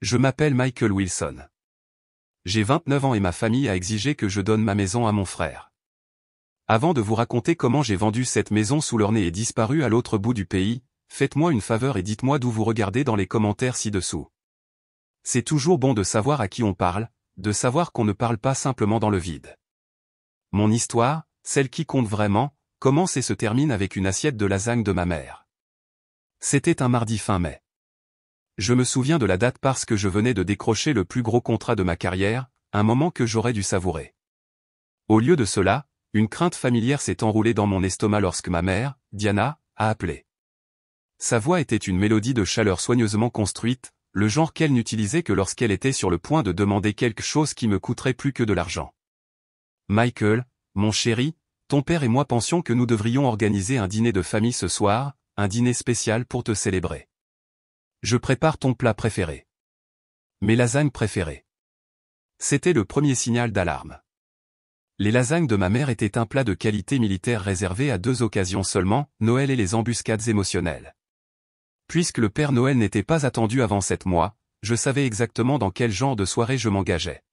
Je m'appelle Michael Wilson. J'ai 29 ans et ma famille a exigé que je donne ma maison à mon frère. Avant de vous raconter comment j'ai vendu cette maison sous leur nez et disparu à l'autre bout du pays, faites-moi une faveur et dites-moi d'où vous regardez dans les commentaires ci-dessous. C'est toujours bon de savoir à qui on parle, de savoir qu'on ne parle pas simplement dans le vide. Mon histoire, celle qui compte vraiment, commence et se termine avec une assiette de lasagne de ma mère. C'était un mardi fin mai. Je me souviens de la date parce que je venais de décrocher le plus gros contrat de ma carrière, un moment que j'aurais dû savourer. Au lieu de cela, une crainte familière s'est enroulée dans mon estomac lorsque ma mère, Diana, a appelé. Sa voix était une mélodie de chaleur soigneusement construite, le genre qu'elle n'utilisait que lorsqu'elle était sur le point de demander quelque chose qui me coûterait plus que de l'argent. Michael, mon chéri, ton père et moi pensions que nous devrions organiser un dîner de famille ce soir, un dîner spécial pour te célébrer. Je prépare ton plat préféré. Mes lasagnes préférées. C'était le premier signal d'alarme. Les lasagnes de ma mère étaient un plat de qualité militaire réservé à 2 occasions seulement, Noël et les embuscades émotionnelles. Puisque le Père Noël n'était pas attendu avant 7 mois, je savais exactement dans quel genre de soirée je m'engageais.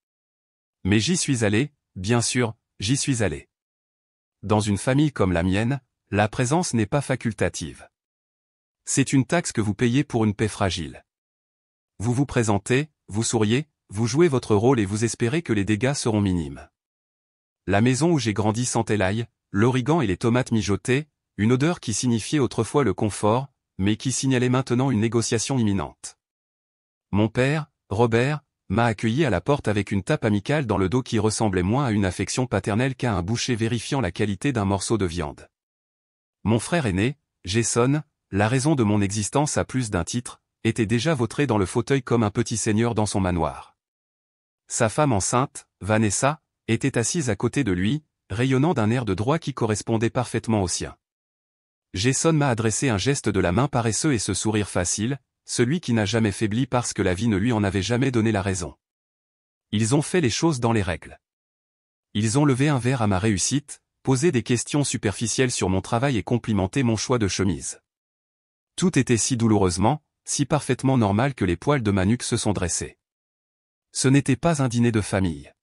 Mais j'y suis allé, bien sûr, j'y suis allé. Dans une famille comme la mienne, la présence n'est pas facultative. C'est une taxe que vous payez pour une paix fragile. Vous vous présentez, vous souriez, vous jouez votre rôle et vous espérez que les dégâts seront minimes. La maison où j'ai grandi sentait l'ail, l'origan et les tomates mijotées, une odeur qui signifiait autrefois le confort, mais qui signalait maintenant une négociation imminente. Mon père, Robert, m'a accueilli à la porte avec une tape amicale dans le dos qui ressemblait moins à une affection paternelle qu'à un boucher vérifiant la qualité d'un morceau de viande. Mon frère aîné, Jason, la raison de mon existence à plus d'un titre, était déjà vautré dans le fauteuil comme un petit seigneur dans son manoir. Sa femme enceinte, Vanessa, était assise à côté de lui, rayonnant d'un air de droit qui correspondait parfaitement au sien. Jason m'a adressé un geste de la main paresseux et ce sourire facile, celui qui n'a jamais faibli parce que la vie ne lui en avait jamais donné la raison. Ils ont fait les choses dans les règles. Ils ont levé un verre à ma réussite, posé des questions superficielles sur mon travail et complimenté mon choix de chemise. Tout était si douloureusement, si parfaitement normal que les poils de ma nuque se sont dressés. Ce n'était pas un dîner de famille.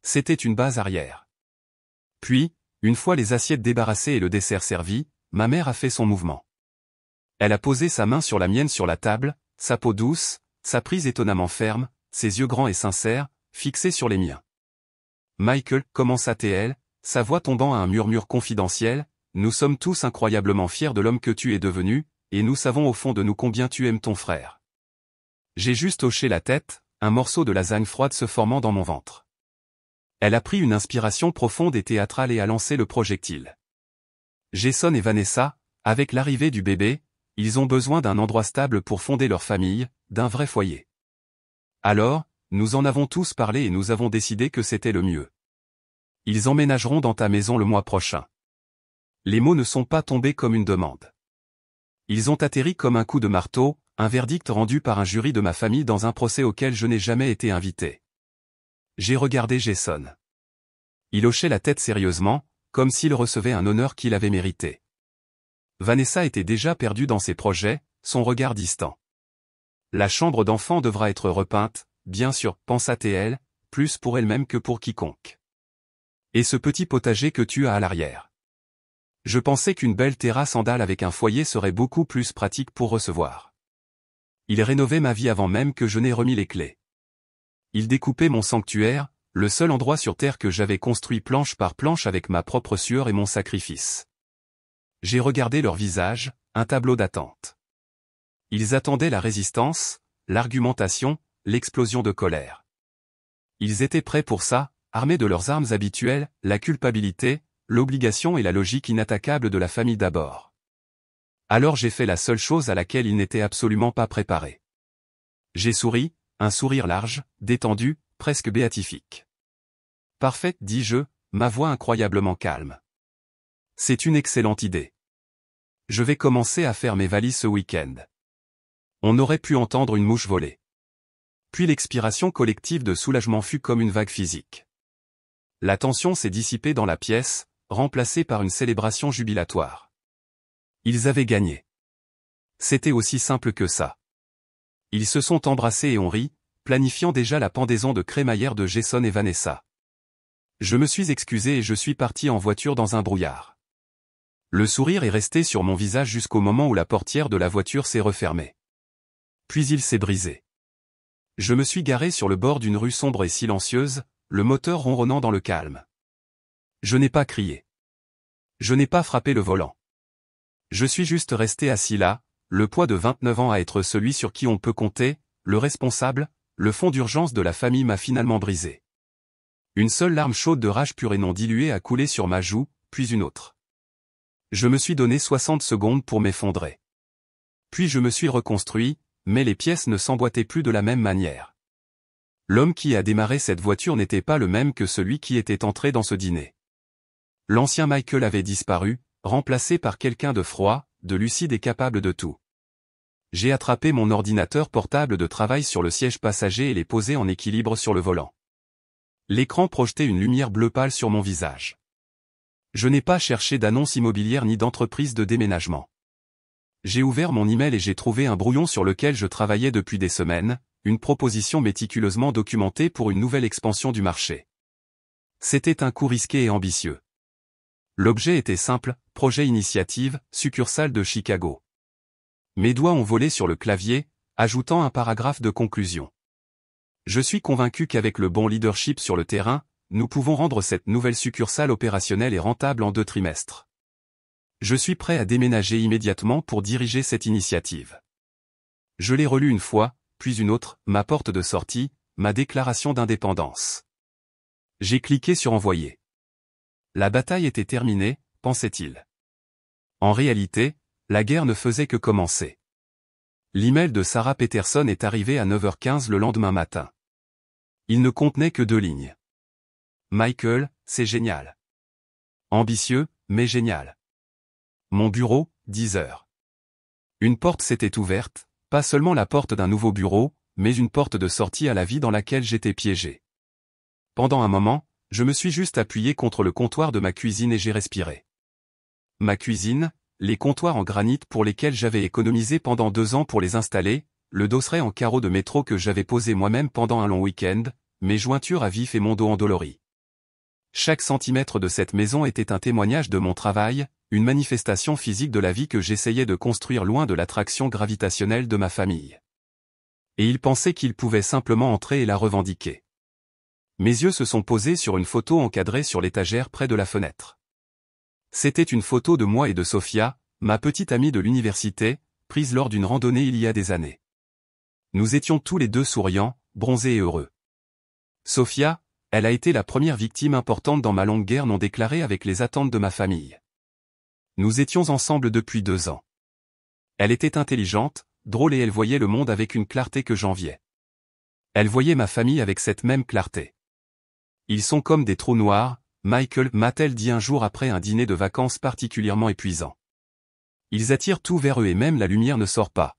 C'était une base arrière. Puis, une fois les assiettes débarrassées et le dessert servi, ma mère a fait son mouvement. Elle a posé sa main sur la mienne sur la table, sa peau douce, sa prise étonnamment ferme, ses yeux grands et sincères, fixés sur les miens. Michael, commença-t-elle, sa voix tombant à un murmure confidentiel, nous sommes tous incroyablement fiers de l'homme que tu es devenu, et nous savons au fond de nous combien tu aimes ton frère. J'ai juste hoché la tête, un morceau de lasagne froide se formant dans mon ventre. Elle a pris une inspiration profonde et théâtrale et a lancé le projectile. Jason et Vanessa, avec l'arrivée du bébé, ils ont besoin d'un endroit stable pour fonder leur famille, d'un vrai foyer. Alors, nous en avons tous parlé et nous avons décidé que c'était le mieux. Ils emménageront dans ta maison le mois prochain. Les mots ne sont pas tombés comme une demande. Ils ont atterri comme un coup de marteau, un verdict rendu par un jury de ma famille dans un procès auquel je n'ai jamais été invité. J'ai regardé Jason. Il hochait la tête sérieusement, comme s'il recevait un honneur qu'il avait mérité. Vanessa était déjà perdue dans ses projets, son regard distant. La chambre d'enfant devra être repeinte, bien sûr, pensa-t-elle, plus pour elle-même que pour quiconque. Et ce petit potager que tu as à l'arrière. Je pensais qu'une belle terrasse en dalle avec un foyer serait beaucoup plus pratique pour recevoir. Il rénovait ma vie avant même que je n'ai remis les clés. Il découpait mon sanctuaire, le seul endroit sur terre que j'avais construit planche par planche avec ma propre sueur et mon sacrifice. J'ai regardé leur visage, un tableau d'attente. Ils attendaient la résistance, l'argumentation, l'explosion de colère. Ils étaient prêts pour ça, armés de leurs armes habituelles, la culpabilité, l'obligation et la logique inattaquable de la famille d'abord. Alors j'ai fait la seule chose à laquelle ils n'étaient absolument pas préparés. J'ai souri, un sourire large, détendu, presque béatifique. Parfait, dis-je, ma voix incroyablement calme. C'est une excellente idée. Je vais commencer à faire mes valises ce week-end. On aurait pu entendre une mouche voler. Puis l'expiration collective de soulagement fut comme une vague physique. La tension s'est dissipée dans la pièce, remplacée par une célébration jubilatoire. Ils avaient gagné. C'était aussi simple que ça. Ils se sont embrassés et ont ri, planifiant déjà la pendaison de crémaillère de Jason et Vanessa. Je me suis excusé et je suis parti en voiture dans un brouillard. Le sourire est resté sur mon visage jusqu'au moment où la portière de la voiture s'est refermée. Puis il s'est brisé. Je me suis garé sur le bord d'une rue sombre et silencieuse, le moteur ronronnant dans le calme. Je n'ai pas crié. Je n'ai pas frappé le volant. Je suis juste resté assis là, le poids de 29 ans à être celui sur qui on peut compter, le responsable, le fond d'urgence de la famille m'a finalement brisé. Une seule larme chaude de rage pure et non diluée a coulé sur ma joue, puis une autre. Je me suis donné 60 secondes pour m'effondrer. Puis je me suis reconstruit, mais les pièces ne s'emboîtaient plus de la même manière. L'homme qui a démarré cette voiture n'était pas le même que celui qui était entré dans ce dîner. L'ancien Michael avait disparu, remplacé par quelqu'un de froid, de lucide et capable de tout. J'ai attrapé mon ordinateur portable de travail sur le siège passager et l'ai posé en équilibre sur le volant. L'écran projetait une lumière bleu pâle sur mon visage. Je n'ai pas cherché d'annonce immobilière ni d'entreprise de déménagement. J'ai ouvert mon email et j'ai trouvé un brouillon sur lequel je travaillais depuis des semaines, une proposition méticuleusement documentée pour une nouvelle expansion du marché. C'était un coup risqué et ambitieux. L'objet était simple, projet initiative, succursale de Chicago. Mes doigts ont volé sur le clavier, ajoutant un paragraphe de conclusion. Je suis convaincu qu'avec le bon leadership sur le terrain, nous pouvons rendre cette nouvelle succursale opérationnelle et rentable en 2 trimestres. Je suis prêt à déménager immédiatement pour diriger cette initiative. Je l'ai relu une fois, puis une autre, ma porte de sortie, ma déclaration d'indépendance. J'ai cliqué sur envoyer. La bataille était terminée, pensait-il. En réalité, la guerre ne faisait que commencer. L'email de Sarah Peterson est arrivé à 9h15 le lendemain matin. Il ne contenait que 2 lignes. Michael, c'est génial. Ambitieux, mais génial. Mon bureau, 10h. Une porte s'était ouverte, pas seulement la porte d'un nouveau bureau, mais une porte de sortie à la vie dans laquelle j'étais piégé. Pendant un moment, je me suis juste appuyé contre le comptoir de ma cuisine et j'ai respiré. Ma cuisine, les comptoirs en granit pour lesquels j'avais économisé pendant 2 ans pour les installer, le dosseret en carreaux de métro que j'avais posé moi-même pendant un long week-end, mes jointures à vif et mon dos endolori. Chaque centimètre de cette maison était un témoignage de mon travail, une manifestation physique de la vie que j'essayais de construire loin de l'attraction gravitationnelle de ma famille. Et il pensait qu'il pouvait simplement entrer et la revendiquer. Mes yeux se sont posés sur une photo encadrée sur l'étagère près de la fenêtre. C'était une photo de moi et de Sophia, ma petite amie de l'université, prise lors d'une randonnée il y a des années. Nous étions tous les deux souriants, bronzés et heureux. Sophia, elle a été la première victime importante dans ma longue guerre non déclarée avec les attentes de ma famille. Nous étions ensemble depuis 2 ans. Elle était intelligente, drôle et elle voyait le monde avec une clarté que j'enviais. Elle voyait ma famille avec cette même clarté. Ils sont comme des trous noirs, Michael m'a-t-elle dit un jour après un dîner de vacances particulièrement épuisant. Ils attirent tout vers eux et même la lumière ne sort pas.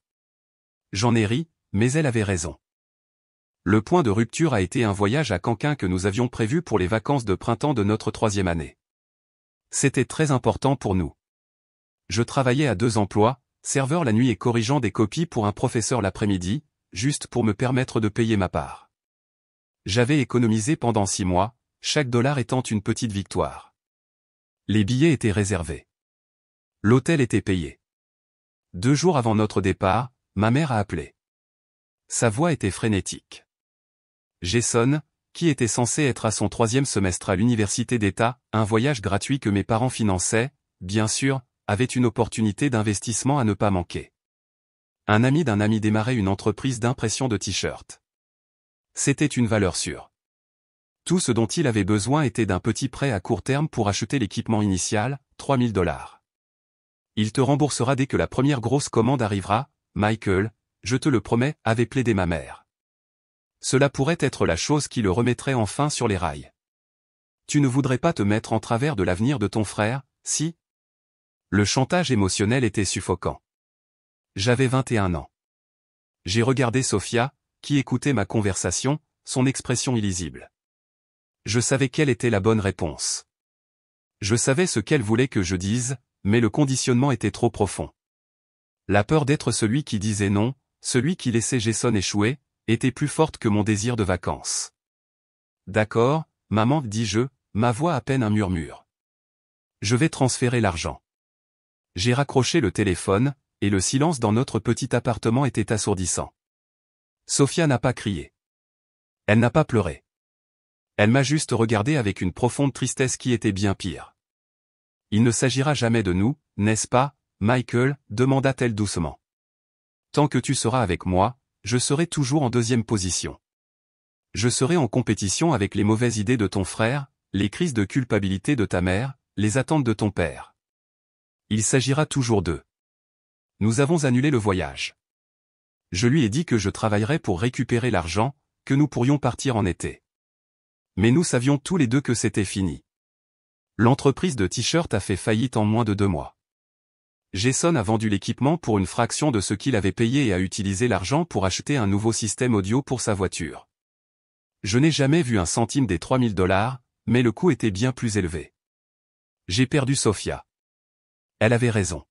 J'en ai ri, mais elle avait raison. Le point de rupture a été un voyage à Canquin que nous avions prévu pour les vacances de printemps de notre 3e année. C'était très important pour nous. Je travaillais à 2 emplois, serveur la nuit et corrigeant des copies pour un professeur l'après-midi, juste pour me permettre de payer ma part. J'avais économisé pendant 6 mois, chaque dollar étant une petite victoire. Les billets étaient réservés. L'hôtel était payé. 2 jours avant notre départ, ma mère a appelé. Sa voix était frénétique. Jason, qui était censé être à son 3e semestre à l'université d'État, un voyage gratuit que mes parents finançaient, bien sûr, avait une opportunité d'investissement à ne pas manquer. Un ami d'un ami démarrait une entreprise d'impression de t-shirts. C'était une valeur sûre. Tout ce dont il avait besoin était d'un petit prêt à court terme pour acheter l'équipement initial, $3000. Il te remboursera dès que la première grosse commande arrivera, Michael, je te le promets, avait plaidé ma mère. Cela pourrait être la chose qui le remettrait enfin sur les rails. Tu ne voudrais pas te mettre en travers de l'avenir de ton frère, si? Le chantage émotionnel était suffocant. J'avais 21 ans. J'ai regardé Sophia, qui écoutait ma conversation, son expression illisible. Je savais quelle était la bonne réponse. Je savais ce qu'elle voulait que je dise, mais le conditionnement était trop profond. La peur d'être celui qui disait non, celui qui laissait Jason échouer, était plus forte que mon désir de vacances. D'accord, maman, dis-je, ma voix à peine un murmure. Je vais transférer l'argent. J'ai raccroché le téléphone, et le silence dans notre petit appartement était assourdissant. Sophia n'a pas crié. Elle n'a pas pleuré. Elle m'a juste regardé avec une profonde tristesse qui était bien pire. Il ne s'agira jamais de nous, n'est-ce pas, Michael, demanda-t-elle doucement. Tant que tu seras avec moi, je serai toujours en deuxième position. Je serai en compétition avec les mauvaises idées de ton frère, les crises de culpabilité de ta mère, les attentes de ton père. Il s'agira toujours d'eux. Nous avons annulé le voyage. Je lui ai dit que je travaillerais pour récupérer l'argent, que nous pourrions partir en été. Mais nous savions tous les deux que c'était fini. L'entreprise de t-shirt a fait faillite en moins de 2 mois. Jason a vendu l'équipement pour une fraction de ce qu'il avait payé et a utilisé l'argent pour acheter un nouveau système audio pour sa voiture. Je n'ai jamais vu un centime des $3000, mais le coût était bien plus élevé. J'ai perdu Sophia. Elle avait raison.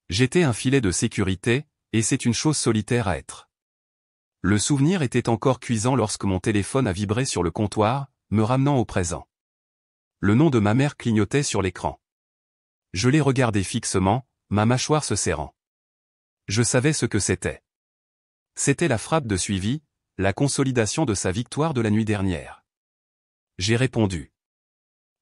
J'étais un filet de sécurité, et c'est une chose solitaire à être. Le souvenir était encore cuisant lorsque mon téléphone a vibré sur le comptoir, me ramenant au présent. Le nom de ma mère clignotait sur l'écran. Je l'ai regardé fixement, ma mâchoire se serrant. Je savais ce que c'était. C'était la frappe de suivi, la consolidation de sa victoire de la nuit dernière. J'ai répondu.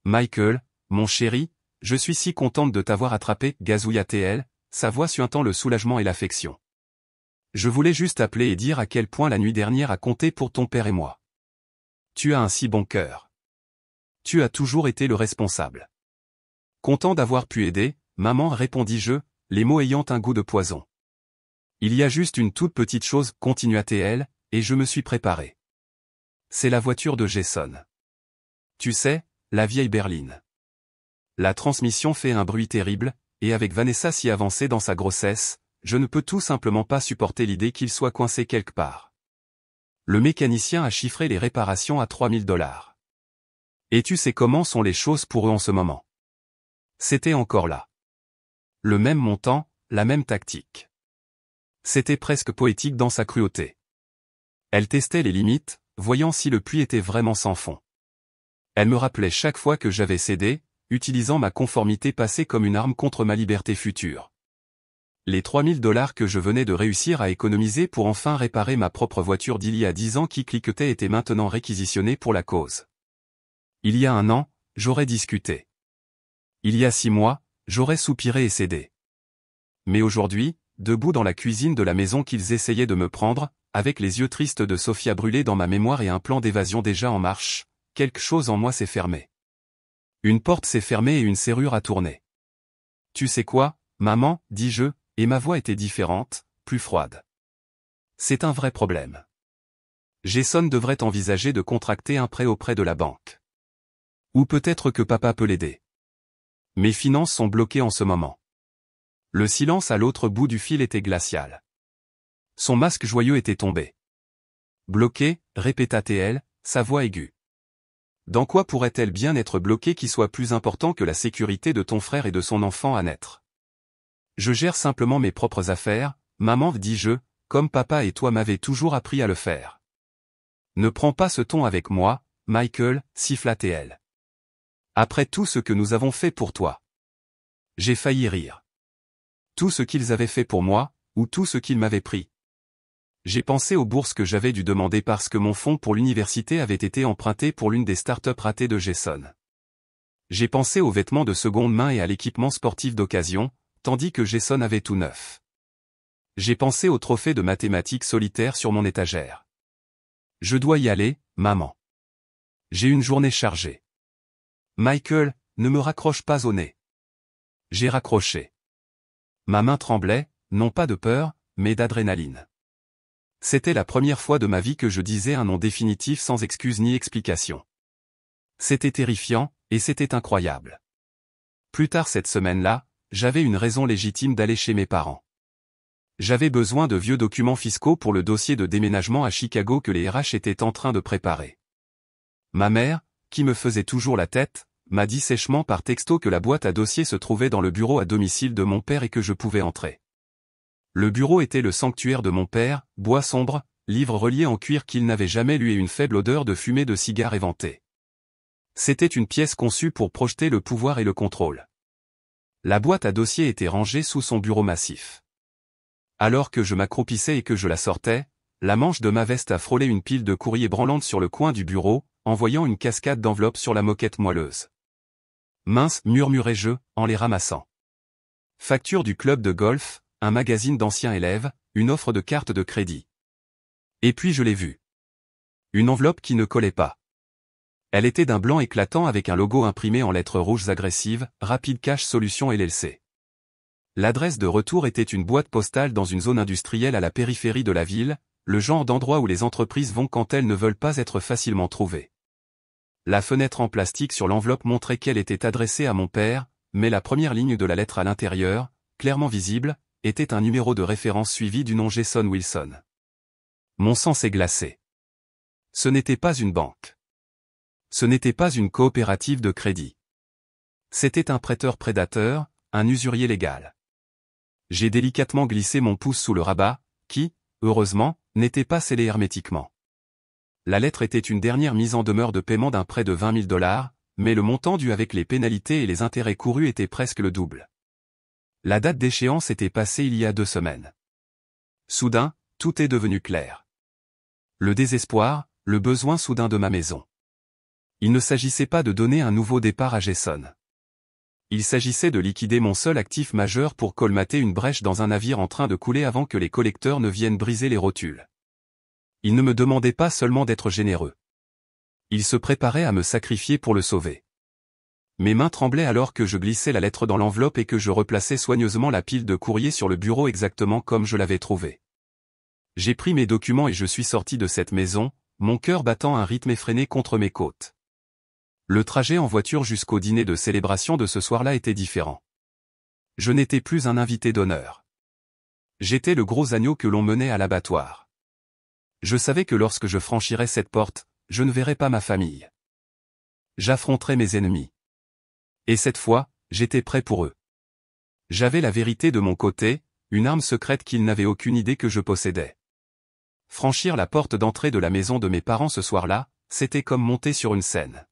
Michael, mon chéri, je suis si contente de t'avoir attrapé, gazouilla-t-elle, sa voix suintant le soulagement et l'affection. Je voulais juste appeler et dire à quel point la nuit dernière a compté pour ton père et moi. Tu as un si bon cœur. Tu as toujours été le responsable. Content d'avoir pu aider, maman, répondis-je, les mots ayant un goût de poison. Il y a juste une toute petite chose, continua-t-elle, et je me suis préparé. C'est la voiture de Jason. Tu sais, la vieille berline. La transmission fait un bruit terrible, et avec Vanessa si avancée dans sa grossesse, je ne peux tout simplement pas supporter l'idée qu'il soit coincé quelque part. Le mécanicien a chiffré les réparations à $3000. Et tu sais comment sont les choses pour eux en ce moment. C'était encore là. Le même montant, la même tactique. C'était presque poétique dans sa cruauté. Elle testait les limites, voyant si le puits était vraiment sans fond. Elle me rappelait chaque fois que j'avais cédé, utilisant ma conformité passée comme une arme contre ma liberté future. Les $3000 que je venais de réussir à économiser pour enfin réparer ma propre voiture d'il y a 10 ans qui cliquetait étaient maintenant réquisitionnés pour la cause. Il y a 1 an, j'aurais discuté. Il y a 6 mois, j'aurais soupiré et cédé. Mais aujourd'hui, debout dans la cuisine de la maison qu'ils essayaient de me prendre, avec les yeux tristes de Sophia brûlés dans ma mémoire et un plan d'évasion déjà en marche, quelque chose en moi s'est fermé. Une porte s'est fermée et une serrure a tourné. Tu sais quoi, maman, dis-je, et ma voix était différente, plus froide. C'est un vrai problème. Jason devrait envisager de contracter un prêt auprès de la banque. Ou peut-être que papa peut l'aider. Mes finances sont bloquées en ce moment. Le silence à l'autre bout du fil était glacial. Son masque joyeux était tombé. Bloqué, répéta-t-elle, sa voix aiguë. Dans quoi pourrait-elle bien être bloquée qui soit plus important que la sécurité de ton frère et de son enfant à naître? Je gère simplement mes propres affaires, maman, dis-je, comme papa et toi m'avez toujours appris à le faire. Ne prends pas ce ton avec moi, Michael, siffla-t-elle. Après tout ce que nous avons fait pour toi. J'ai failli rire. Tout ce qu'ils avaient fait pour moi, ou tout ce qu'ils m'avaient pris. J'ai pensé aux bourses que j'avais dû demander parce que mon fonds pour l'université avait été emprunté pour l'une des start-up ratées de Jason. J'ai pensé aux vêtements de seconde main et à l'équipement sportif d'occasion, tandis que Jason avait tout neuf. J'ai pensé au trophée de mathématiques solitaire sur mon étagère. Je dois y aller, maman. J'ai une journée chargée. Michael, ne me raccroche pas au nez. J'ai raccroché. Ma main tremblait, non pas de peur, mais d'adrénaline. C'était la première fois de ma vie que je disais un nom définitif sans excuse ni explication. C'était terrifiant, et c'était incroyable. Plus tard cette semaine-là, j'avais une raison légitime d'aller chez mes parents. J'avais besoin de vieux documents fiscaux pour le dossier de déménagement à Chicago que les RH étaient en train de préparer. Ma mère, qui me faisait toujours la tête, m'a dit sèchement par texto que la boîte à dossiers se trouvait dans le bureau à domicile de mon père et que je pouvais entrer. Le bureau était le sanctuaire de mon père, bois sombre, livres reliés en cuir qu'il n'avait jamais lu et une faible odeur de fumée de cigare éventé. C'était une pièce conçue pour projeter le pouvoir et le contrôle. La boîte à dossiers était rangée sous son bureau massif. Alors que je m'accroupissais et que je la sortais, la manche de ma veste a frôlé une pile de courriers branlante sur le coin du bureau, envoyant une cascade d'enveloppes sur la moquette moelleuse. Mince, murmurai-je, en les ramassant. Facture du club de golf, un magazine d'anciens élèves, une offre de carte de crédit. Et puis je l'ai vue. Une enveloppe qui ne collait pas. Elle était d'un blanc éclatant avec un logo imprimé en lettres rouges agressives, Rapid Cash Solutions LLC. L'adresse de retour était une boîte postale dans une zone industrielle à la périphérie de la ville, le genre d'endroit où les entreprises vont quand elles ne veulent pas être facilement trouvées. La fenêtre en plastique sur l'enveloppe montrait qu'elle était adressée à mon père, mais la première ligne de la lettre à l'intérieur, clairement visible, était un numéro de référence suivi du nom Jason Wilson. Mon sang s'est glacé. Ce n'était pas une banque. Ce n'était pas une coopérative de crédit. C'était un prêteur prédateur, un usurier légal. J'ai délicatement glissé mon pouce sous le rabat, qui, heureusement, n'était pas scellé hermétiquement. La lettre était une dernière mise en demeure de paiement d'un prêt de 20 000 $, mais le montant dû avec les pénalités et les intérêts courus était presque le double. La date d'échéance était passée il y a 2 semaines. Soudain, tout est devenu clair. Le désespoir, le besoin soudain de ma maison. Il ne s'agissait pas de donner un nouveau départ à Jason. Il s'agissait de liquider mon seul actif majeur pour colmater une brèche dans un navire en train de couler avant que les collecteurs ne viennent briser les rotules. Il ne me demandait pas seulement d'être généreux. Il se préparait à me sacrifier pour le sauver. Mes mains tremblaient alors que je glissais la lettre dans l'enveloppe et que je replaçais soigneusement la pile de courrier sur le bureau exactement comme je l'avais trouvé. J'ai pris mes documents et je suis sorti de cette maison, mon cœur battant un rythme effréné contre mes côtes. Le trajet en voiture jusqu'au dîner de célébration de ce soir-là était différent. Je n'étais plus un invité d'honneur. J'étais le gros agneau que l'on menait à l'abattoir. Je savais que lorsque je franchirais cette porte, je ne verrais pas ma famille. J'affronterais mes ennemis. Et cette fois, j'étais prêt pour eux. J'avais la vérité de mon côté, une arme secrète qu'ils n'avaient aucune idée que je possédais. Franchir la porte d'entrée de la maison de mes parents ce soir-là, c'était comme monter sur une scène.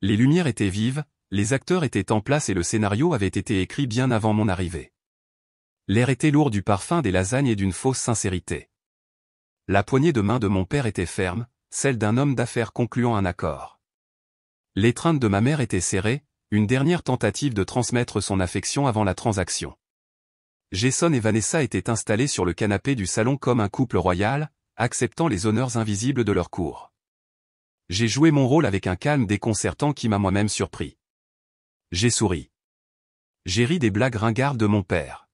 Les lumières étaient vives, les acteurs étaient en place et le scénario avait été écrit bien avant mon arrivée. L'air était lourd du parfum des lasagnes et d'une fausse sincérité. La poignée de main de mon père était ferme, celle d'un homme d'affaires concluant un accord. L'étreinte de ma mère était serrée, une dernière tentative de transmettre son affection avant la transaction. Jason et Vanessa étaient installés sur le canapé du salon comme un couple royal, acceptant les honneurs invisibles de leur cour. J'ai joué mon rôle avec un calme déconcertant qui m'a moi-même surpris. J'ai souri. J'ai ri des blagues ringardes de mon père.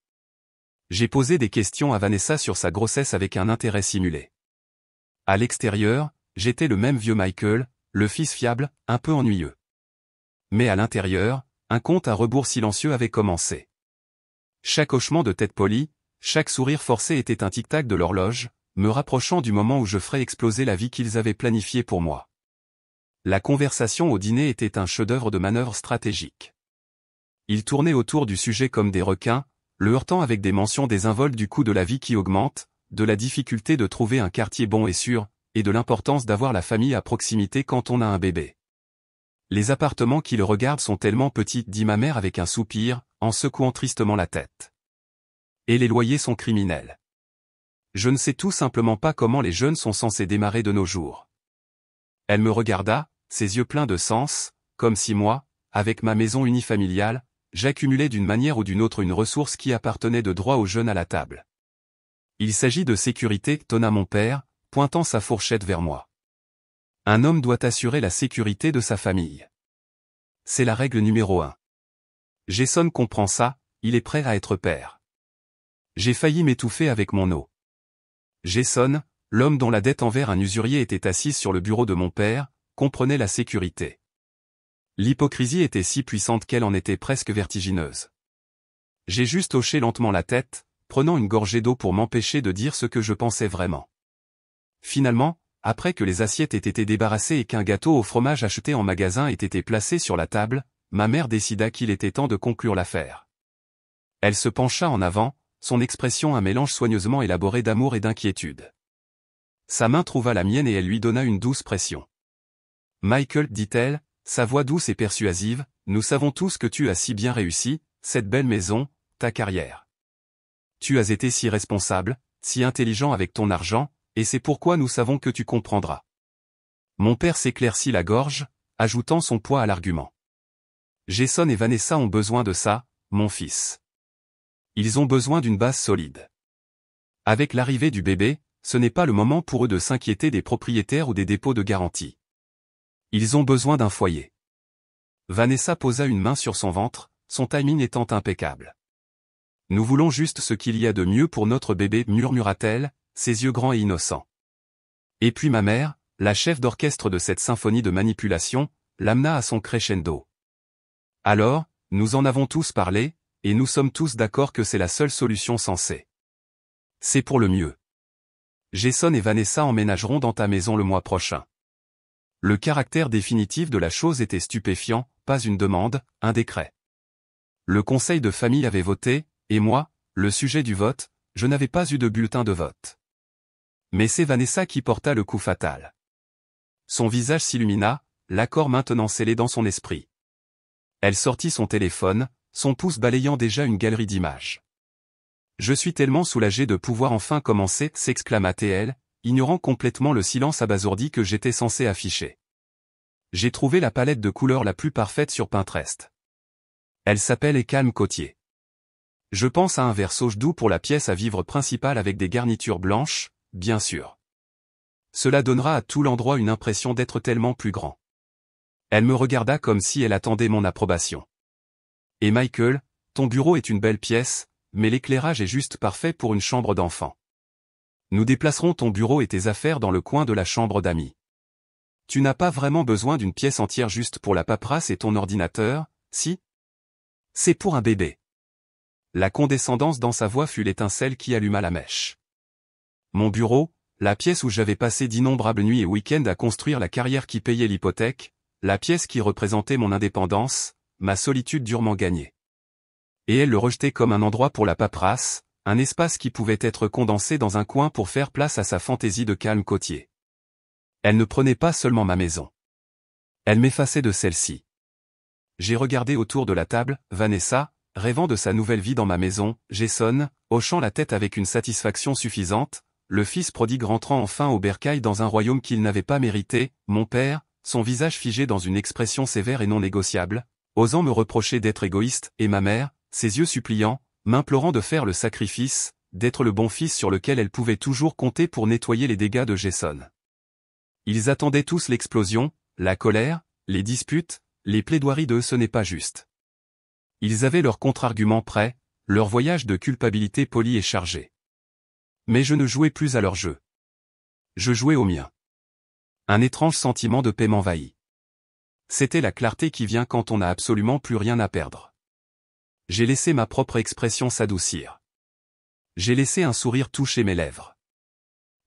J'ai posé des questions à Vanessa sur sa grossesse avec un intérêt simulé. À l'extérieur, j'étais le même vieux Michael, le fils fiable, un peu ennuyeux. Mais à l'intérieur, un compte à rebours silencieux avait commencé. Chaque hochement de tête polie, chaque sourire forcé était un tic-tac de l'horloge, me rapprochant du moment où je ferais exploser la vie qu'ils avaient planifiée pour moi. La conversation au dîner était un chef-d'œuvre de manœuvre stratégique. Ils tournaient autour du sujet comme des requins, le heurtant avec des mentions désinvoltes du coût de la vie qui augmente, de la difficulté de trouver un quartier bon et sûr, et de l'importance d'avoir la famille à proximité quand on a un bébé. Les appartements qui le regardent sont tellement petits, dit ma mère avec un soupir, en secouant tristement la tête. Et les loyers sont criminels. Je ne sais tout simplement pas comment les jeunes sont censés démarrer de nos jours. Elle me regarda, ses yeux pleins de sens, comme si moi, avec ma maison unifamiliale, j'accumulais d'une manière ou d'une autre une ressource qui appartenait de droit aux jeunes à la table. Il s'agit de sécurité, tonna mon père, pointant sa fourchette vers moi. Un homme doit assurer la sécurité de sa famille. C'est la règle numéro 1. Jason comprend ça, il est prêt à être père. J'ai failli m'étouffer avec mon eau. Jason, l'homme dont la dette envers un usurier était assise sur le bureau de mon père, comprenait la sécurité. L'hypocrisie était si puissante qu'elle en était presque vertigineuse. J'ai juste hoché lentement la tête, prenant une gorgée d'eau pour m'empêcher de dire ce que je pensais vraiment. Finalement, après que les assiettes aient été débarrassées et qu'un gâteau au fromage acheté en magasin ait été placé sur la table, ma mère décida qu'il était temps de conclure l'affaire. Elle se pencha en avant, son expression un mélange soigneusement élaboré d'amour et d'inquiétude. Sa main trouva la mienne et elle lui donna une douce pression. « Michael, dit-elle, sa voix douce et persuasive, nous savons tous que tu as si bien réussi, cette belle maison, ta carrière. Tu as été si responsable, si intelligent avec ton argent, et c'est pourquoi nous savons que tu comprendras. » Mon père s'éclaircit la gorge, ajoutant son poids à l'argument. « Jason et Vanessa ont besoin de ça, mon fils. Ils ont besoin d'une base solide. Avec l'arrivée du bébé, ce n'est pas le moment pour eux de s'inquiéter des propriétaires ou des dépôts de garantie. Ils ont besoin d'un foyer. » Vanessa posa une main sur son ventre, son timing étant impeccable. « Nous voulons juste ce qu'il y a de mieux pour notre bébé, murmura-t-elle, ses yeux grands et innocents. Et puis ma mère, la chef d'orchestre de cette symphonie de manipulation, l'amena à son crescendo. Alors, nous en avons tous parlé, et nous sommes tous d'accord que c'est la seule solution sensée. C'est pour le mieux. Jason et Vanessa emménageront dans ta maison le mois prochain. » Le caractère définitif de la chose était stupéfiant, pas une demande, un décret. Le conseil de famille avait voté, et moi, le sujet du vote, je n'avais pas eu de bulletin de vote. Mais c'est Vanessa qui porta le coup fatal. Son visage s'illumina, l'accord maintenant scellé dans son esprit. Elle sortit son téléphone, son pouce balayant déjà une galerie d'images. « Je suis tellement soulagée de pouvoir enfin commencer, s'exclama-t-elle, ignorant complètement le silence abasourdi que j'étais censé afficher. J'ai trouvé la palette de couleurs la plus parfaite sur Pinterest. Elle s'appelle Et calme côtier. Je pense à un vert sauge doux pour la pièce à vivre principale avec des garnitures blanches, bien sûr. Cela donnera à tout l'endroit une impression d'être tellement plus grand. » Elle me regarda comme si elle attendait mon approbation. « Et Michael, ton bureau est une belle pièce, mais l'éclairage est juste parfait pour une chambre d'enfant. Nous déplacerons ton bureau et tes affaires dans le coin de la chambre d'amis. Tu n'as pas vraiment besoin d'une pièce entière juste pour la paperasse et ton ordinateur, si? C'est pour un bébé. » La condescendance dans sa voix fut l'étincelle qui alluma la mèche. Mon bureau, la pièce où j'avais passé d'innombrables nuits et week-ends à construire la carrière qui payait l'hypothèque, la pièce qui représentait mon indépendance, ma solitude durement gagnée. Et elle le rejetait comme un endroit pour la paperasse, un espace qui pouvait être condensé dans un coin pour faire place à sa fantaisie de calme côtier. Elle ne prenait pas seulement ma maison. Elle m'effaçait de celle-ci. J'ai regardé autour de la table, Vanessa, rêvant de sa nouvelle vie dans ma maison, Jason, hochant la tête avec une satisfaction suffisante, le fils prodigue rentrant enfin au bercail dans un royaume qu'il n'avait pas mérité, mon père, son visage figé dans une expression sévère et non négociable, osant me reprocher d'être égoïste, et ma mère, ses yeux suppliants, m'implorant de faire le sacrifice, d'être le bon fils sur lequel elle pouvait toujours compter pour nettoyer les dégâts de Jason. Ils attendaient tous l'explosion, la colère, les disputes, les plaidoiries de « ce n'est pas juste ». Ils avaient leur contre-argument prêt, leur voyage de culpabilité poli et chargé. Mais je ne jouais plus à leur jeu. Je jouais au mien. Un étrange sentiment de paix m'envahit. C'était la clarté qui vient quand on n'a absolument plus rien à perdre. J'ai laissé ma propre expression s'adoucir. J'ai laissé un sourire toucher mes lèvres.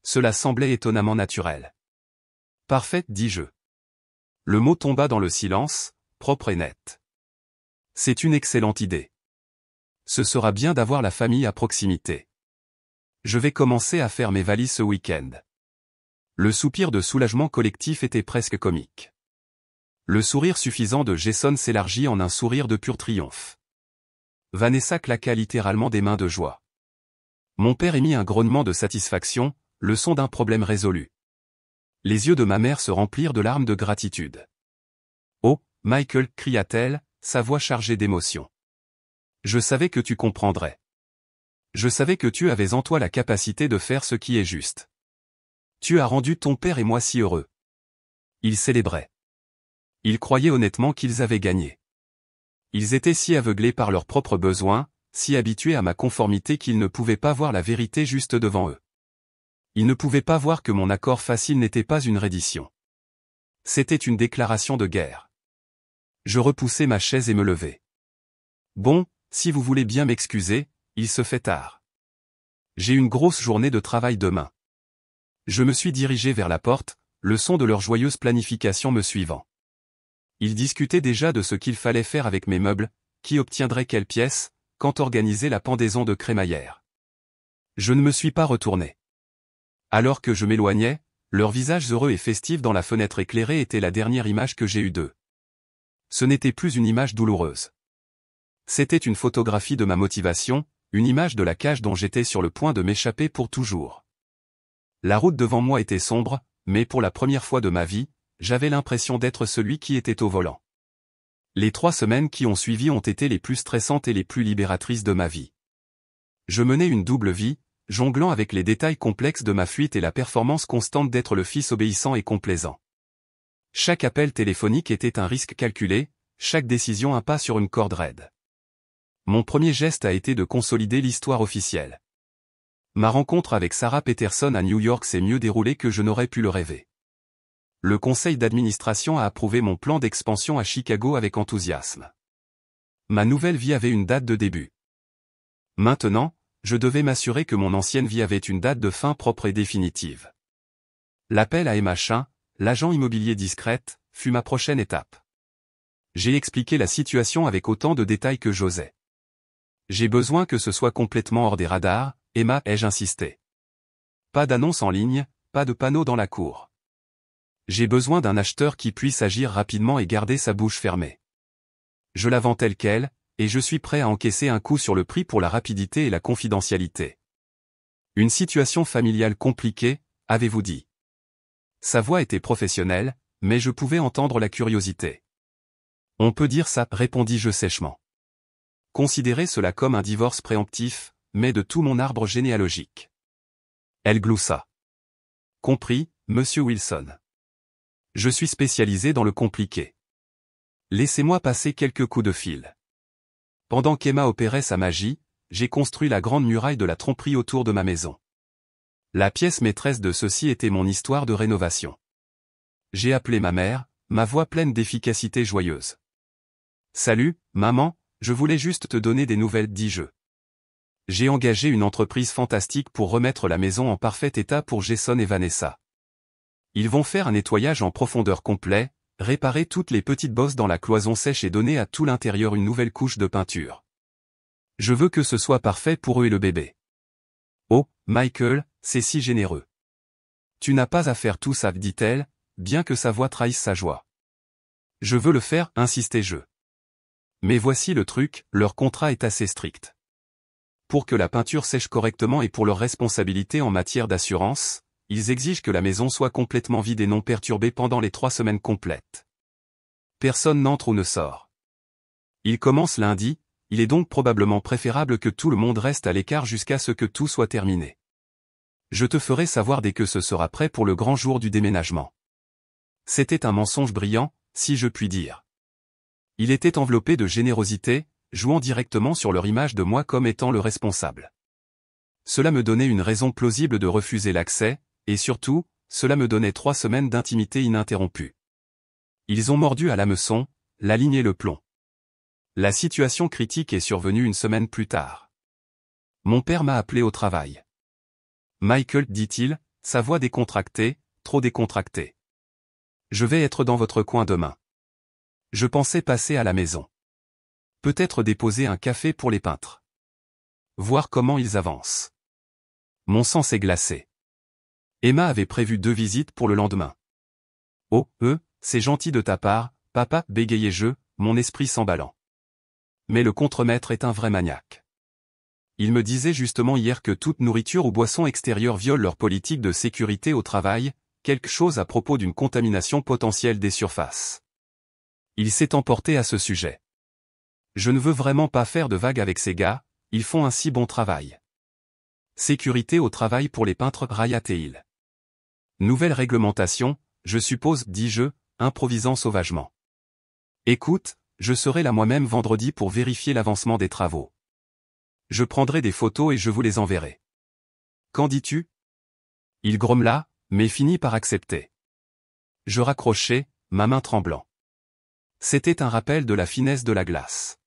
Cela semblait étonnamment naturel. « Parfait, dis-je. » Le mot tomba dans le silence, propre et net. « C'est une excellente idée. Ce sera bien d'avoir la famille à proximité. Je vais commencer à faire mes valises ce week-end. » Le soupir de soulagement collectif était presque comique. Le sourire suffisant de Jason s'élargit en un sourire de pur triomphe. Vanessa claqua littéralement des mains de joie. Mon père émit un grognement de satisfaction, le son d'un problème résolu. Les yeux de ma mère se remplirent de larmes de gratitude. « Oh, Michael » cria-t-elle, sa voix chargée d'émotion. « Je savais que tu comprendrais. Je savais que tu avais en toi la capacité de faire ce qui est juste. Tu as rendu ton père et moi si heureux. » Ils célébraient. Ils croyaient honnêtement qu'ils avaient gagné. Ils étaient si aveuglés par leurs propres besoins, si habitués à ma conformité qu'ils ne pouvaient pas voir la vérité juste devant eux. Ils ne pouvaient pas voir que mon accord facile n'était pas une reddition. C'était une déclaration de guerre. Je repoussai ma chaise et me levai. Bon, si vous voulez bien m'excuser, il se fait tard. J'ai une grosse journée de travail demain. Je me suis dirigé vers la porte, le son de leur joyeuse planification me suivant. Ils discutaient déjà de ce qu'il fallait faire avec mes meubles, qui obtiendrait quelle pièce, quand organiser la pendaison de crémaillère. Je ne me suis pas retourné. Alors que je m'éloignais, leurs visages heureux et festifs dans la fenêtre éclairée était la dernière image que j'ai eue d'eux. Ce n'était plus une image douloureuse. C'était une photographie de ma motivation, une image de la cage dont j'étais sur le point de m'échapper pour toujours. La route devant moi était sombre, mais pour la première fois de ma vie, j'avais l'impression d'être celui qui était au volant. Les 3 semaines qui ont suivi ont été les plus stressantes et les plus libératrices de ma vie. Je menais une double vie, jonglant avec les détails complexes de ma fuite et la performance constante d'être le fils obéissant et complaisant. Chaque appel téléphonique était un risque calculé, chaque décision un pas sur une corde raide. Mon premier geste a été de consolider l'histoire officielle. Ma rencontre avec Sarah Peterson à New York s'est mieux déroulée que je n'aurais pu le rêver. Le conseil d'administration a approuvé mon plan d'expansion à Chicago avec enthousiasme. Ma nouvelle vie avait une date de début. Maintenant, je devais m'assurer que mon ancienne vie avait une date de fin propre et définitive. L'appel à Emma Chin, l'agent immobilier discrète, fut ma prochaine étape. J'ai expliqué la situation avec autant de détails que j'osais. J'ai besoin que ce soit complètement hors des radars, Emma, ai-je insisté. Pas d'annonce en ligne, pas de panneau dans la cour. J'ai besoin d'un acheteur qui puisse agir rapidement et garder sa bouche fermée. Je la vends telle qu'elle, et je suis prêt à encaisser un coup sur le prix pour la rapidité et la confidentialité. Une situation familiale compliquée, avez-vous dit. Sa voix était professionnelle, mais je pouvais entendre la curiosité. On peut dire ça, répondis-je sèchement. Considérez cela comme un divorce préemptif, mais de tout mon arbre généalogique. Elle gloussa. Compris, monsieur Wilson. Je suis spécialisé dans le compliqué. Laissez-moi passer quelques coups de fil. Pendant qu'Emma opérait sa magie, j'ai construit la grande muraille de la tromperie autour de ma maison. La pièce maîtresse de ceci était mon histoire de rénovation. J'ai appelé ma mère, ma voix pleine d'efficacité joyeuse. Salut, maman, je voulais juste te donner des nouvelles, dis-je. J'ai engagé une entreprise fantastique pour remettre la maison en parfait état pour Jason et Vanessa. Ils vont faire un nettoyage en profondeur complet, réparer toutes les petites bosses dans la cloison sèche et donner à tout l'intérieur une nouvelle couche de peinture. Je veux que ce soit parfait pour eux et le bébé. Oh, Michael, c'est si généreux. Tu n'as pas à faire tout ça, dit-elle, bien que sa voix trahisse sa joie. Je veux le faire, insistai-je. Mais voici le truc, leur contrat est assez strict. Pour que la peinture sèche correctement et pour leur responsabilité en matière d'assurance, ils exigent que la maison soit complètement vide et non perturbée pendant les 3 semaines complètes. Personne n'entre ou ne sort. Il commence lundi, il est donc probablement préférable que tout le monde reste à l'écart jusqu'à ce que tout soit terminé. Je te ferai savoir dès que ce sera prêt pour le grand jour du déménagement. C'était un mensonge brillant, si je puis dire. Il était enveloppé de générosité, jouant directement sur leur image de moi comme étant le responsable. Cela me donnait une raison plausible de refuser l'accès, et surtout, cela me donnait 3 semaines d'intimité ininterrompue. Ils ont mordu à l'hameçon, la ligne et le plomb. La situation critique est survenue une semaine plus tard. Mon père m'a appelé au travail. Michael, dit-il, sa voix décontractée, trop décontractée. Je vais être dans votre coin demain. Je pensais passer à la maison. Peut-être déposer un café pour les peintres. Voir comment ils avancent. Mon sang s'est glacé. Emma avait prévu 2 visites pour le lendemain. Oh, c'est gentil de ta part, papa, bégayai-je, mon esprit s'emballant. Mais le contremaître est un vrai maniaque. Il me disait justement hier que toute nourriture ou boisson extérieure viole leur politique de sécurité au travail, quelque chose à propos d'une contamination potentielle des surfaces. Il s'est emporté à ce sujet. Je ne veux vraiment pas faire de vagues avec ces gars, ils font un si bon travail. Sécurité au travail pour les peintres, railla-t-il. Nouvelle réglementation, je suppose, dis-je, improvisant sauvagement. Écoute, je serai là moi-même vendredi pour vérifier l'avancement des travaux. Je prendrai des photos et je vous les enverrai. Qu'en dis-tu? Il grommela, mais finit par accepter. Je raccrochai, ma main tremblant. C'était un rappel de la finesse de la glace.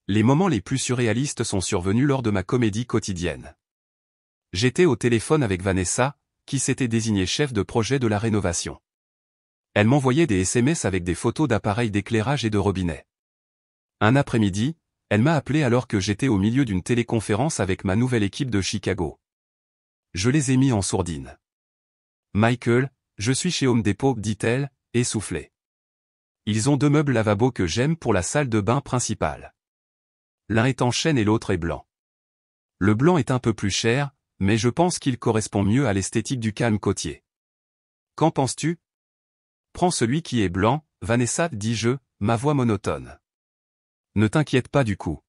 Les moments les plus surréalistes sont survenus lors de ma comédie quotidienne. J'étais au téléphone avec Vanessa, qui s'était désignée chef de projet de la rénovation. Elle m'envoyait des SMS avec des photos d'appareils d'éclairage et de robinets. Un après-midi, Elle m'a appelé alors que j'étais au milieu d'une téléconférence avec ma nouvelle équipe de Chicago. Je les ai mis en sourdine. Michael, je suis chez Home Depot, dit-elle, essoufflée. Ils ont 2 meubles lavabo que j'aime pour la salle de bain principale. L'un est en chêne et l'autre est blanc. Le blanc est un peu plus cher, mais je pense qu'il correspond mieux à l'esthétique du calme côtier. Qu'en penses-tu? Prends celui qui est blanc, Vanessa, dis-je, ma voix monotone. Ne t'inquiète pas du coup.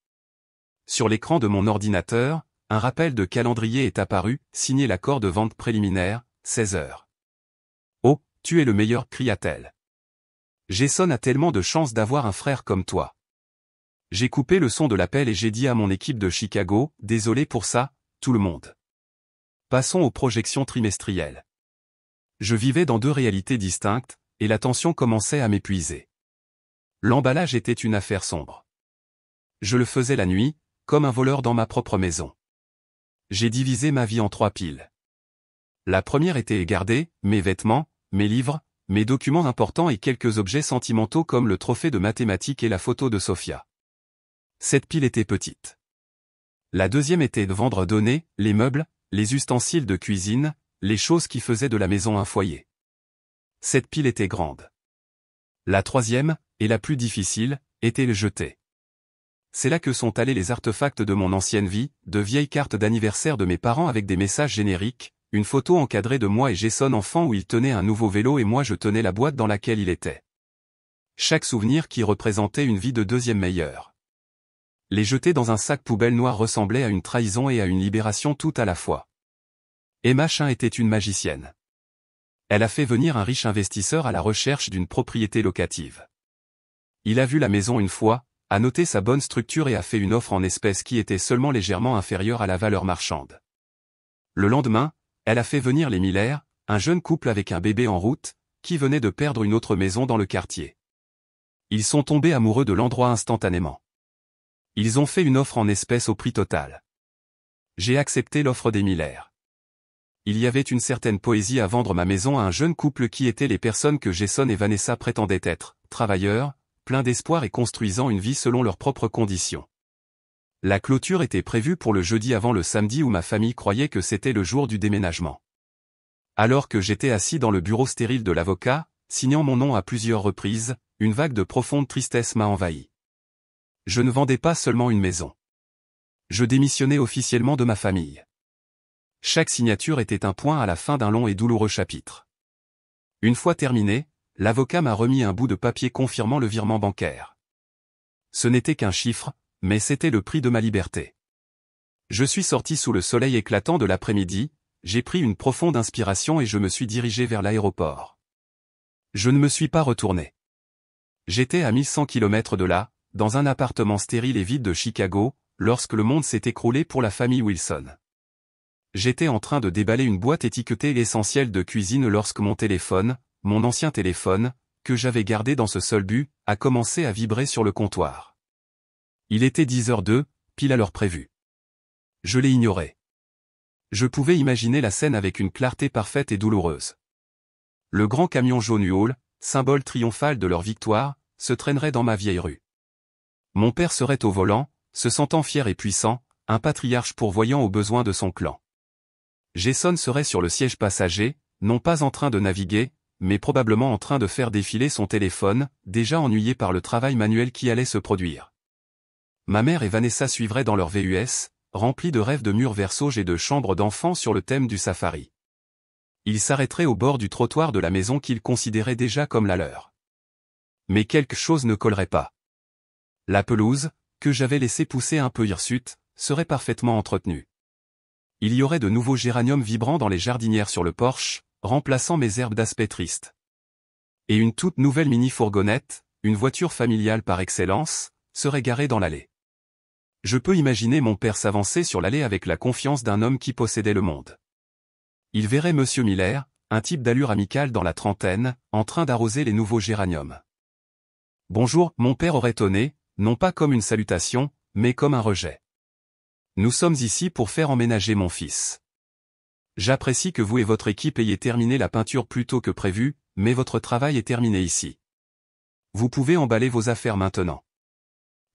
Sur l'écran de mon ordinateur, un rappel de calendrier est apparu, signé l'accord de vente préliminaire, 16 heures. Oh, tu es le meilleur, cria-t-elle. Jason a tellement de chance d'avoir un frère comme toi. J'ai coupé le son de l'appel et j'ai dit à mon équipe de Chicago, désolé pour ça, tout le monde. Passons aux projections trimestrielles. Je vivais dans 2 réalités distinctes, et la tension commençait à m'épuiser. L'emballage était une affaire sombre. Je le faisais la nuit, comme un voleur dans ma propre maison. J'ai divisé ma vie en 3 piles. La première était gardée, mes vêtements, mes livres, mes documents importants et quelques objets sentimentaux comme le trophée de mathématiques et la photo de Sophia. Cette pile était petite. La deuxième était de vendre données, les meubles, les ustensiles de cuisine, les choses qui faisaient de la maison un foyer. Cette pile était grande. La troisième, et la plus difficile, était le jeter. C'est là que sont allés les artefacts de mon ancienne vie, de vieilles cartes d'anniversaire de mes parents avec des messages génériques, une photo encadrée de moi et Jason enfant où il tenait un nouveau vélo et moi je tenais la boîte dans laquelle il était. Chaque souvenir qui représentait une vie de deuxième meilleure. Les jeter dans un sac poubelle noir ressemblait à une trahison et à une libération tout à la fois. Emma Chin était une magicienne. Elle a fait venir un riche investisseur à la recherche d'une propriété locative. Il a vu la maison une fois, a noté sa bonne structure et a fait une offre en espèces qui était seulement légèrement inférieure à la valeur marchande. Le lendemain, elle a fait venir les Miller, un jeune couple avec un bébé en route, qui venait de perdre une autre maison dans le quartier. Ils sont tombés amoureux de l'endroit instantanément. Ils ont fait une offre en espèces au prix total. J'ai accepté l'offre des Miller. Il y avait une certaine poésie à vendre ma maison à un jeune couple qui étaient les personnes que Jason et Vanessa prétendaient être, travailleurs, pleins d'espoir et construisant une vie selon leurs propres conditions. La clôture était prévue pour le jeudi avant le samedi où ma famille croyait que c'était le jour du déménagement. Alors que j'étais assis dans le bureau stérile de l'avocat, signant mon nom à plusieurs reprises, une vague de profonde tristesse m'a envahi. Je ne vendais pas seulement une maison. Je démissionnais officiellement de ma famille. Chaque signature était un point à la fin d'un long et douloureux chapitre. Une fois terminé, l'avocat m'a remis un bout de papier confirmant le virement bancaire. Ce n'était qu'un chiffre, mais c'était le prix de ma liberté. Je suis sorti sous le soleil éclatant de l'après-midi, j'ai pris une profonde inspiration et je me suis dirigé vers l'aéroport. Je ne me suis pas retourné. J'étais à 1100 km de là, dans un appartement stérile et vide de Chicago, lorsque le monde s'est écroulé pour la famille Wilson. J'étais en train de déballer une boîte étiquetée l'essentiel de cuisine lorsque mon téléphone, mon ancien téléphone, que j'avais gardé dans ce seul but, a commencé à vibrer sur le comptoir. Il était 10h02, pile à l'heure prévue. Je l'ai ignoré. Je pouvais imaginer la scène avec une clarté parfaite et douloureuse. Le grand camion jaune U-Haul, symbole triomphal de leur victoire, se traînerait dans ma vieille rue. Mon père serait au volant, se sentant fier et puissant, un patriarche pourvoyant aux besoins de son clan. Jason serait sur le siège passager, non pas en train de naviguer, mais probablement en train de faire défiler son téléphone, déjà ennuyé par le travail manuel qui allait se produire. Ma mère et Vanessa suivraient dans leur VUS, remplis de rêves de murs vers sauge et de chambres d'enfants sur le thème du safari. Ils s'arrêteraient au bord du trottoir de la maison qu'ils considéraient déjà comme la leur. Mais quelque chose ne collerait pas. La pelouse, que j'avais laissée pousser un peu hirsute, serait parfaitement entretenue. Il y aurait de nouveaux géraniums vibrants dans les jardinières sur le porche, remplaçant mes herbes d'aspect triste. Et une toute nouvelle mini-fourgonnette, une voiture familiale par excellence, serait garée dans l'allée. Je peux imaginer mon père s'avancer sur l'allée avec la confiance d'un homme qui possédait le monde. Il verrait Monsieur Miller, un type d'allure amicale dans la trentaine, en train d'arroser les nouveaux géraniums. Bonjour, mon père aurait tonné, non pas comme une salutation, mais comme un rejet. Nous sommes ici pour faire emménager mon fils. J'apprécie que vous et votre équipe ayez terminé la peinture plus tôt que prévu, mais votre travail est terminé ici. Vous pouvez emballer vos affaires maintenant.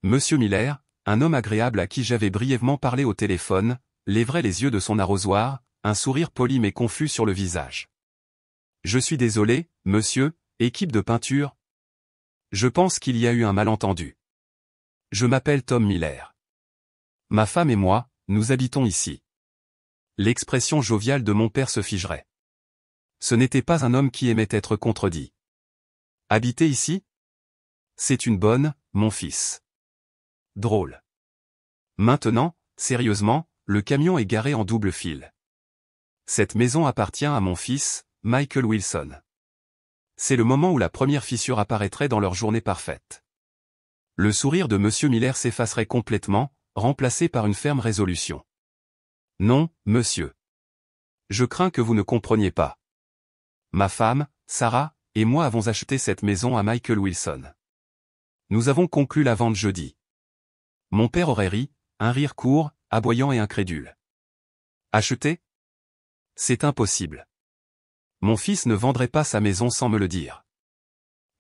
Monsieur Miller, un homme agréable à qui j'avais brièvement parlé au téléphone, lèverait les yeux de son arrosoir, un sourire poli mais confus sur le visage. Je suis désolé, monsieur, équipe de peinture. Je pense qu'il y a eu un malentendu. Je m'appelle Tom Miller. Ma femme et moi, nous habitons ici. L'expression joviale de mon père se figerait. Ce n'était pas un homme qui aimait être contredit. Habiter ici? C'est une bonne, mon fils. Drôle. Maintenant, sérieusement, le camion est garé en double fil. Cette maison appartient à mon fils, Michael Wilson. C'est le moment où la première fissure apparaîtrait dans leur journée parfaite. Le sourire de Monsieur Miller s'effacerait complètement, remplacé par une ferme résolution. Non, monsieur. Je crains que vous ne compreniez pas. Ma femme, Sarah, et moi avons acheté cette maison à Michael Wilson. Nous avons conclu la vente jeudi. Mon père aurait ri, un rire court, aboyant et incrédule. Acheter? C'est impossible. Mon fils ne vendrait pas sa maison sans me le dire.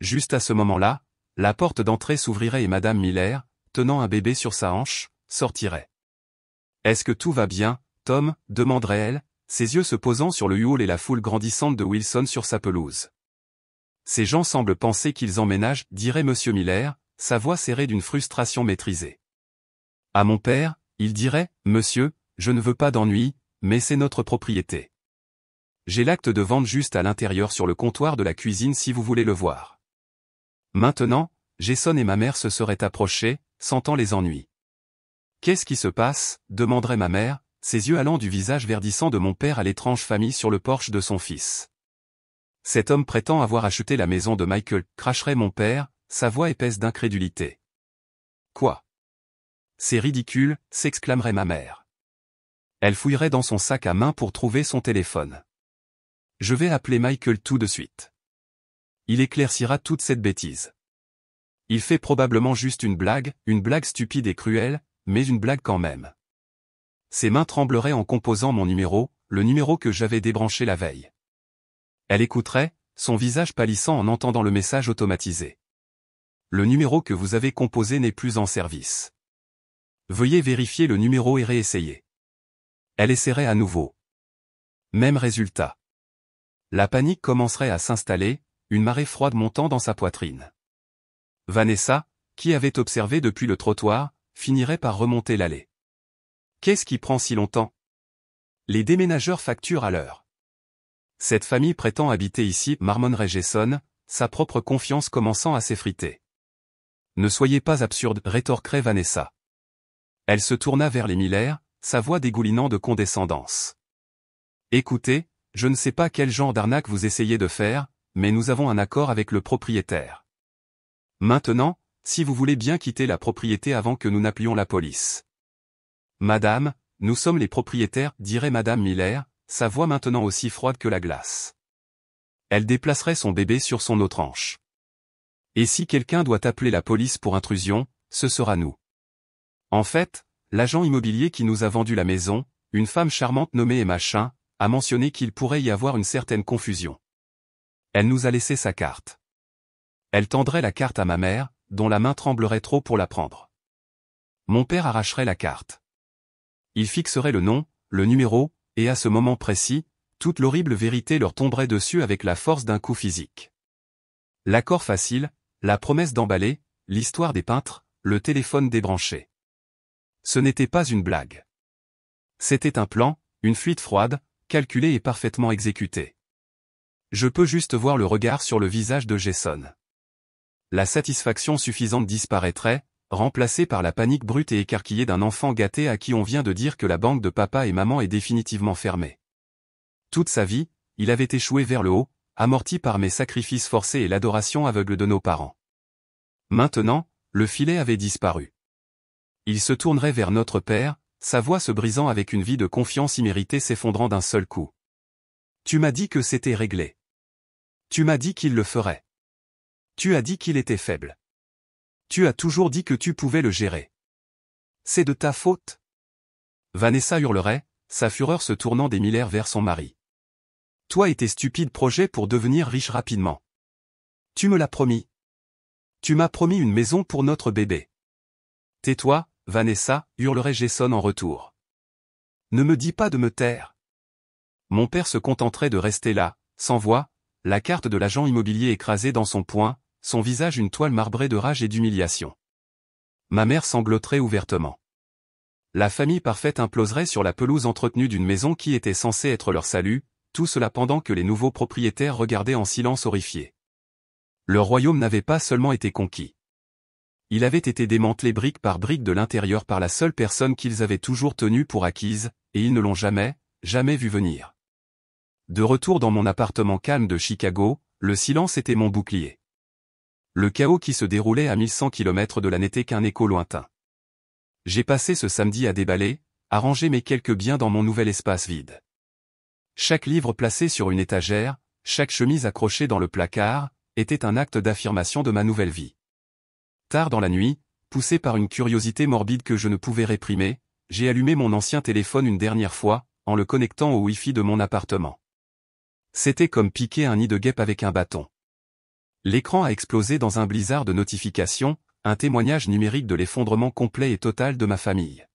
Juste à ce moment-là, la porte d'entrée s'ouvrirait et Madame Miller, tenant un bébé sur sa hanche, sortirait. « Est-ce que tout va bien, Tom » demanderait-elle, ses yeux se posant sur le hall et la foule grandissante de Wilson sur sa pelouse. « Ces gens semblent penser qu'ils emménagent » dirait Monsieur Miller, sa voix serrée d'une frustration maîtrisée. À mon père, il dirait « Monsieur, je ne veux pas d'ennui, mais c'est notre propriété. J'ai l'acte de vente juste à l'intérieur sur le comptoir de la cuisine si vous voulez le voir. » Maintenant, Jason et ma mère se seraient approchés, sentant les ennuis. « Qu'est-ce qui se passe » demanderait ma mère, ses yeux allant du visage verdissant de mon père à l'étrange famille sur le porche de son fils. « Cet homme prétend avoir acheté la maison de Michael » cracherait mon père, sa voix épaisse d'incrédulité. « Quoi ? C'est ridicule » s'exclamerait ma mère. Elle fouillerait dans son sac à main pour trouver son téléphone. « Je vais appeler Michael tout de suite. Il éclaircira toute cette bêtise. Il fait probablement juste une blague stupide et cruelle, mais une blague quand même. » Ses mains trembleraient en composant mon numéro, le numéro que j'avais débranché la veille. Elle écouterait, son visage pâlissant en entendant le message automatisé. Le numéro que vous avez composé n'est plus en service. Veuillez vérifier le numéro et réessayer. Elle essaierait à nouveau. Même résultat. La panique commencerait à s'installer, une marée froide montant dans sa poitrine. Vanessa, qui avait observé depuis le trottoir, finirait par remonter l'allée. Qu'est-ce qui prend si longtemps? Les déménageurs facturent à l'heure. Cette famille prétend habiter ici, marmonnerait Jason, sa propre confiance commençant à s'effriter. Ne soyez pas absurde, rétorquerait Vanessa. Elle se tourna vers les Miller, sa voix dégoulinant de condescendance. Écoutez, je ne sais pas quel genre d'arnaque vous essayez de faire, mais nous avons un accord avec le propriétaire. Maintenant, si vous voulez bien quitter la propriété avant que nous n'appelions la police. Madame, nous sommes les propriétaires, dirait Madame Miller, sa voix maintenant aussi froide que la glace. Elle déplacerait son bébé sur son autre hanche. Et si quelqu'un doit appeler la police pour intrusion, ce sera nous. En fait, l'agent immobilier qui nous a vendu la maison, une femme charmante nommée Emma Chin, a mentionné qu'il pourrait y avoir une certaine confusion. Elle nous a laissé sa carte. Elle tendrait la carte à ma mère, dont la main tremblerait trop pour la prendre. Mon père arracherait la carte. Il fixerait le nom, le numéro, et à ce moment précis, toute l'horrible vérité leur tomberait dessus avec la force d'un coup physique. L'accord facile, la promesse d'emballer, l'histoire des peintres, le téléphone débranché. Ce n'était pas une blague. C'était un plan, une fuite froide, calculée et parfaitement exécutée. Je peux juste voir le regard sur le visage de Jason. La satisfaction suffisante disparaîtrait, remplacée par la panique brute et écarquillée d'un enfant gâté à qui on vient de dire que la banque de papa et maman est définitivement fermée. Toute sa vie, il avait échoué vers le haut, amorti par mes sacrifices forcés et l'adoration aveugle de nos parents. Maintenant, le filet avait disparu. Il se tournerait vers notre père, sa voix se brisant avec une vie de confiance imméritée s'effondrant d'un seul coup. Tu m'as dit que c'était réglé. Tu m'as dit qu'il le ferait. Tu as dit qu'il était faible. Tu as toujours dit que tu pouvais le gérer. C'est de ta faute. Vanessa hurlerait, sa fureur se tournant des Miller vers son mari. Toi et tes stupides projets pour devenir riche rapidement. Tu me l'as promis. Tu m'as promis une maison pour notre bébé. Tais-toi, Vanessa, hurlerait Jason en retour. Ne me dis pas de me taire. Mon père se contenterait de rester là, sans voix, la carte de l'agent immobilier écrasée dans son poing, son visage une toile marbrée de rage et d'humiliation. Ma mère sangloterait ouvertement. La famille parfaite imploserait sur la pelouse entretenue d'une maison qui était censée être leur salut, tout cela pendant que les nouveaux propriétaires regardaient en silence horrifié. Leur royaume n'avait pas seulement été conquis. Il avait été démantelé brique par brique de l'intérieur par la seule personne qu'ils avaient toujours tenue pour acquise, et ils ne l'ont jamais, jamais vu venir. De retour dans mon appartement calme de Chicago, le silence était mon bouclier. Le chaos qui se déroulait à 1100 km de là n'était qu'un écho lointain. J'ai passé ce samedi à déballer, à ranger mes quelques biens dans mon nouvel espace vide. Chaque livre placé sur une étagère, chaque chemise accrochée dans le placard, était un acte d'affirmation de ma nouvelle vie. Tard dans la nuit, poussé par une curiosité morbide que je ne pouvais réprimer, j'ai allumé mon ancien téléphone une dernière fois, en le connectant au Wi-Fi de mon appartement. C'était comme piquer un nid de guêpe avec un bâton. L'écran a explosé dans un blizzard de notifications, un témoignage numérique de l'effondrement complet et total de ma famille.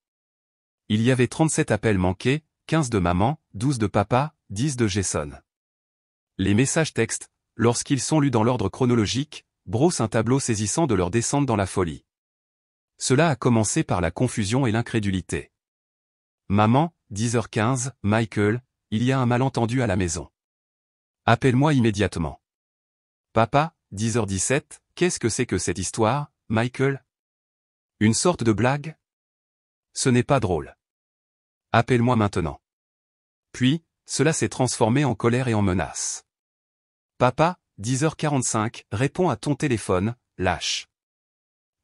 Il y avait 37 appels manqués, 15 de maman, 12 de papa, 10 de Jason. Les messages textes, lorsqu'ils sont lus dans l'ordre chronologique, brossent un tableau saisissant de leur descente dans la folie. Cela a commencé par la confusion et l'incrédulité. Maman, 10h15, Michael, il y a un malentendu à la maison. Appelle-moi immédiatement. Papa, 10h17, qu'est-ce que c'est que cette histoire, Michael? Une sorte de blague? Ce n'est pas drôle. Appelle-moi maintenant. Puis, cela s'est transformé en colère et en menace. Papa, 10h45, réponds à ton téléphone, lâche.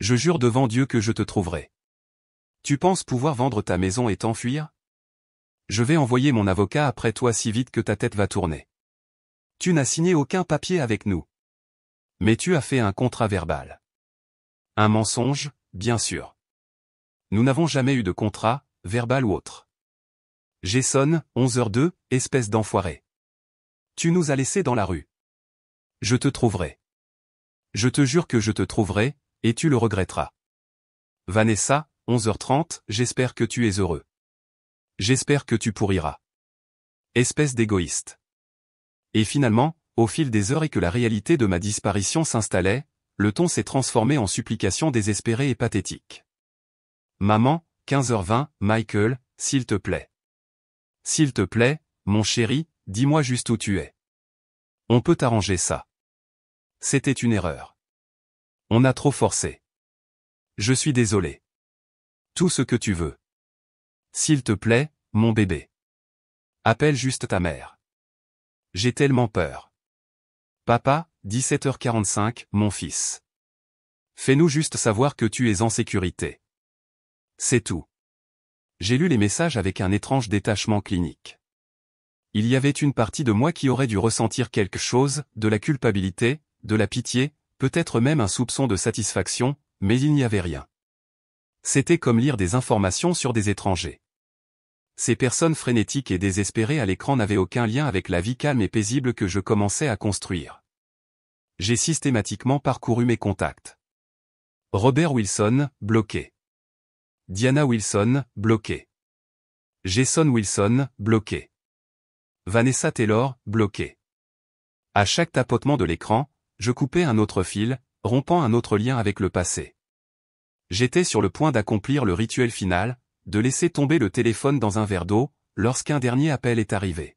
Je jure devant Dieu que je te trouverai. Tu penses pouvoir vendre ta maison et t'enfuir? Je vais envoyer mon avocat après toi si vite que ta tête va tourner. Tu n'as signé aucun papier avec nous. Mais tu as fait un contrat verbal. Un mensonge, bien sûr. Nous n'avons jamais eu de contrat, verbal ou autre. Jason, 11h02, espèce d'enfoiré. Tu nous as laissés dans la rue. Je te trouverai. Je te jure que je te trouverai, et tu le regretteras. Vanessa, 11h30, j'espère que tu es heureux. J'espère que tu pourriras. Espèce d'égoïste. Et finalement, au fil des heures et que la réalité de ma disparition s'installait, le ton s'est transformé en supplication désespérée et pathétique. Maman, 15h20, Michael, s'il te plaît. S'il te plaît, mon chéri, dis-moi juste où tu es. On peut arranger ça. C'était une erreur. On a trop forcé. Je suis désolé. Tout ce que tu veux. S'il te plaît, mon bébé. Appelle juste ta mère. J'ai tellement peur. Papa, 17h45, mon fils. Fais-nous juste savoir que tu es en sécurité. C'est tout. J'ai lu les messages avec un étrange détachement clinique. Il y avait une partie de moi qui aurait dû ressentir quelque chose, de la culpabilité, de la pitié, peut-être même un soupçon de satisfaction, mais il n'y avait rien. C'était comme lire des informations sur des étrangers. Ces personnes frénétiques et désespérées à l'écran n'avaient aucun lien avec la vie calme et paisible que je commençais à construire. J'ai systématiquement parcouru mes contacts. Robert Wilson, bloqué. Diana Wilson, bloqué. Jason Wilson, bloqué. Vanessa Taylor, bloqué. À chaque tapotement de l'écran, je coupais un autre fil, rompant un autre lien avec le passé. J'étais sur le point d'accomplir le rituel final, de laisser tomber le téléphone dans un verre d'eau, lorsqu'un dernier appel est arrivé.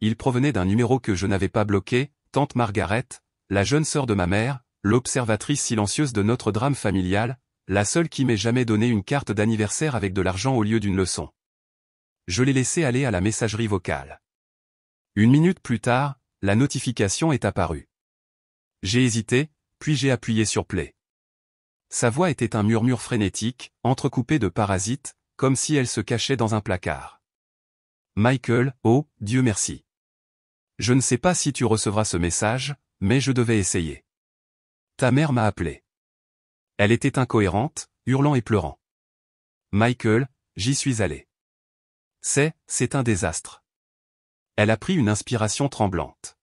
Il provenait d'un numéro que je n'avais pas bloqué, tante Margaret, la jeune sœur de ma mère, l'observatrice silencieuse de notre drame familial, la seule qui m'ait jamais donné une carte d'anniversaire avec de l'argent au lieu d'une leçon. Je l'ai laissé aller à la messagerie vocale. Une minute plus tard, la notification est apparue. J'ai hésité, puis j'ai appuyé sur play. Sa voix était un murmure frénétique, entrecoupé de parasites, comme si elle se cachait dans un placard. Michael, oh, Dieu merci. Je ne sais pas si tu recevras ce message, mais je devais essayer. Ta mère m'a appelé. Elle était incohérente, hurlant et pleurant. Michael, j'y suis allé. C'est un désastre. Elle a pris une inspiration tremblante.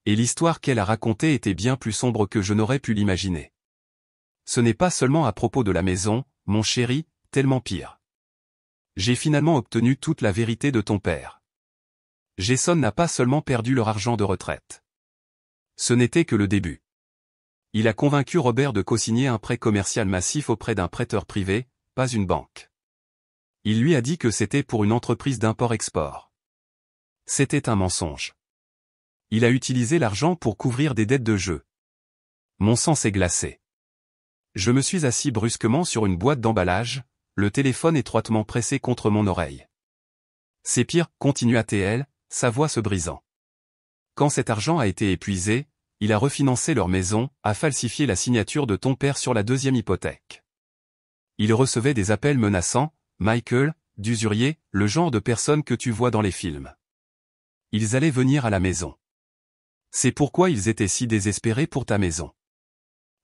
Et l'histoire qu'elle a racontée était bien plus sombre que je n'aurais pu l'imaginer. Ce n'est pas seulement à propos de la maison, mon chéri, tellement pire. J'ai finalement obtenu toute la vérité de ton père. Jason n'a pas seulement perdu leur argent de retraite. Ce n'était que le début. Il a convaincu Robert de co-signer un prêt commercial massif auprès d'un prêteur privé, pas une banque. Il lui a dit que c'était pour une entreprise d'import-export. C'était un mensonge. Il a utilisé l'argent pour couvrir des dettes de jeu. Mon sang s'est glacé. Je me suis assis brusquement sur une boîte d'emballage, le téléphone étroitement pressé contre mon oreille. C'est pire, continua-t-elle, sa voix se brisant. Quand cet argent a été épuisé, il a refinancé leur maison, a falsifié la signature de ton père sur la deuxième hypothèque. Il recevait des appels menaçants, Michael, d'usurier, le genre de personne que tu vois dans les films. Ils allaient venir à la maison. C'est pourquoi ils étaient si désespérés pour ta maison.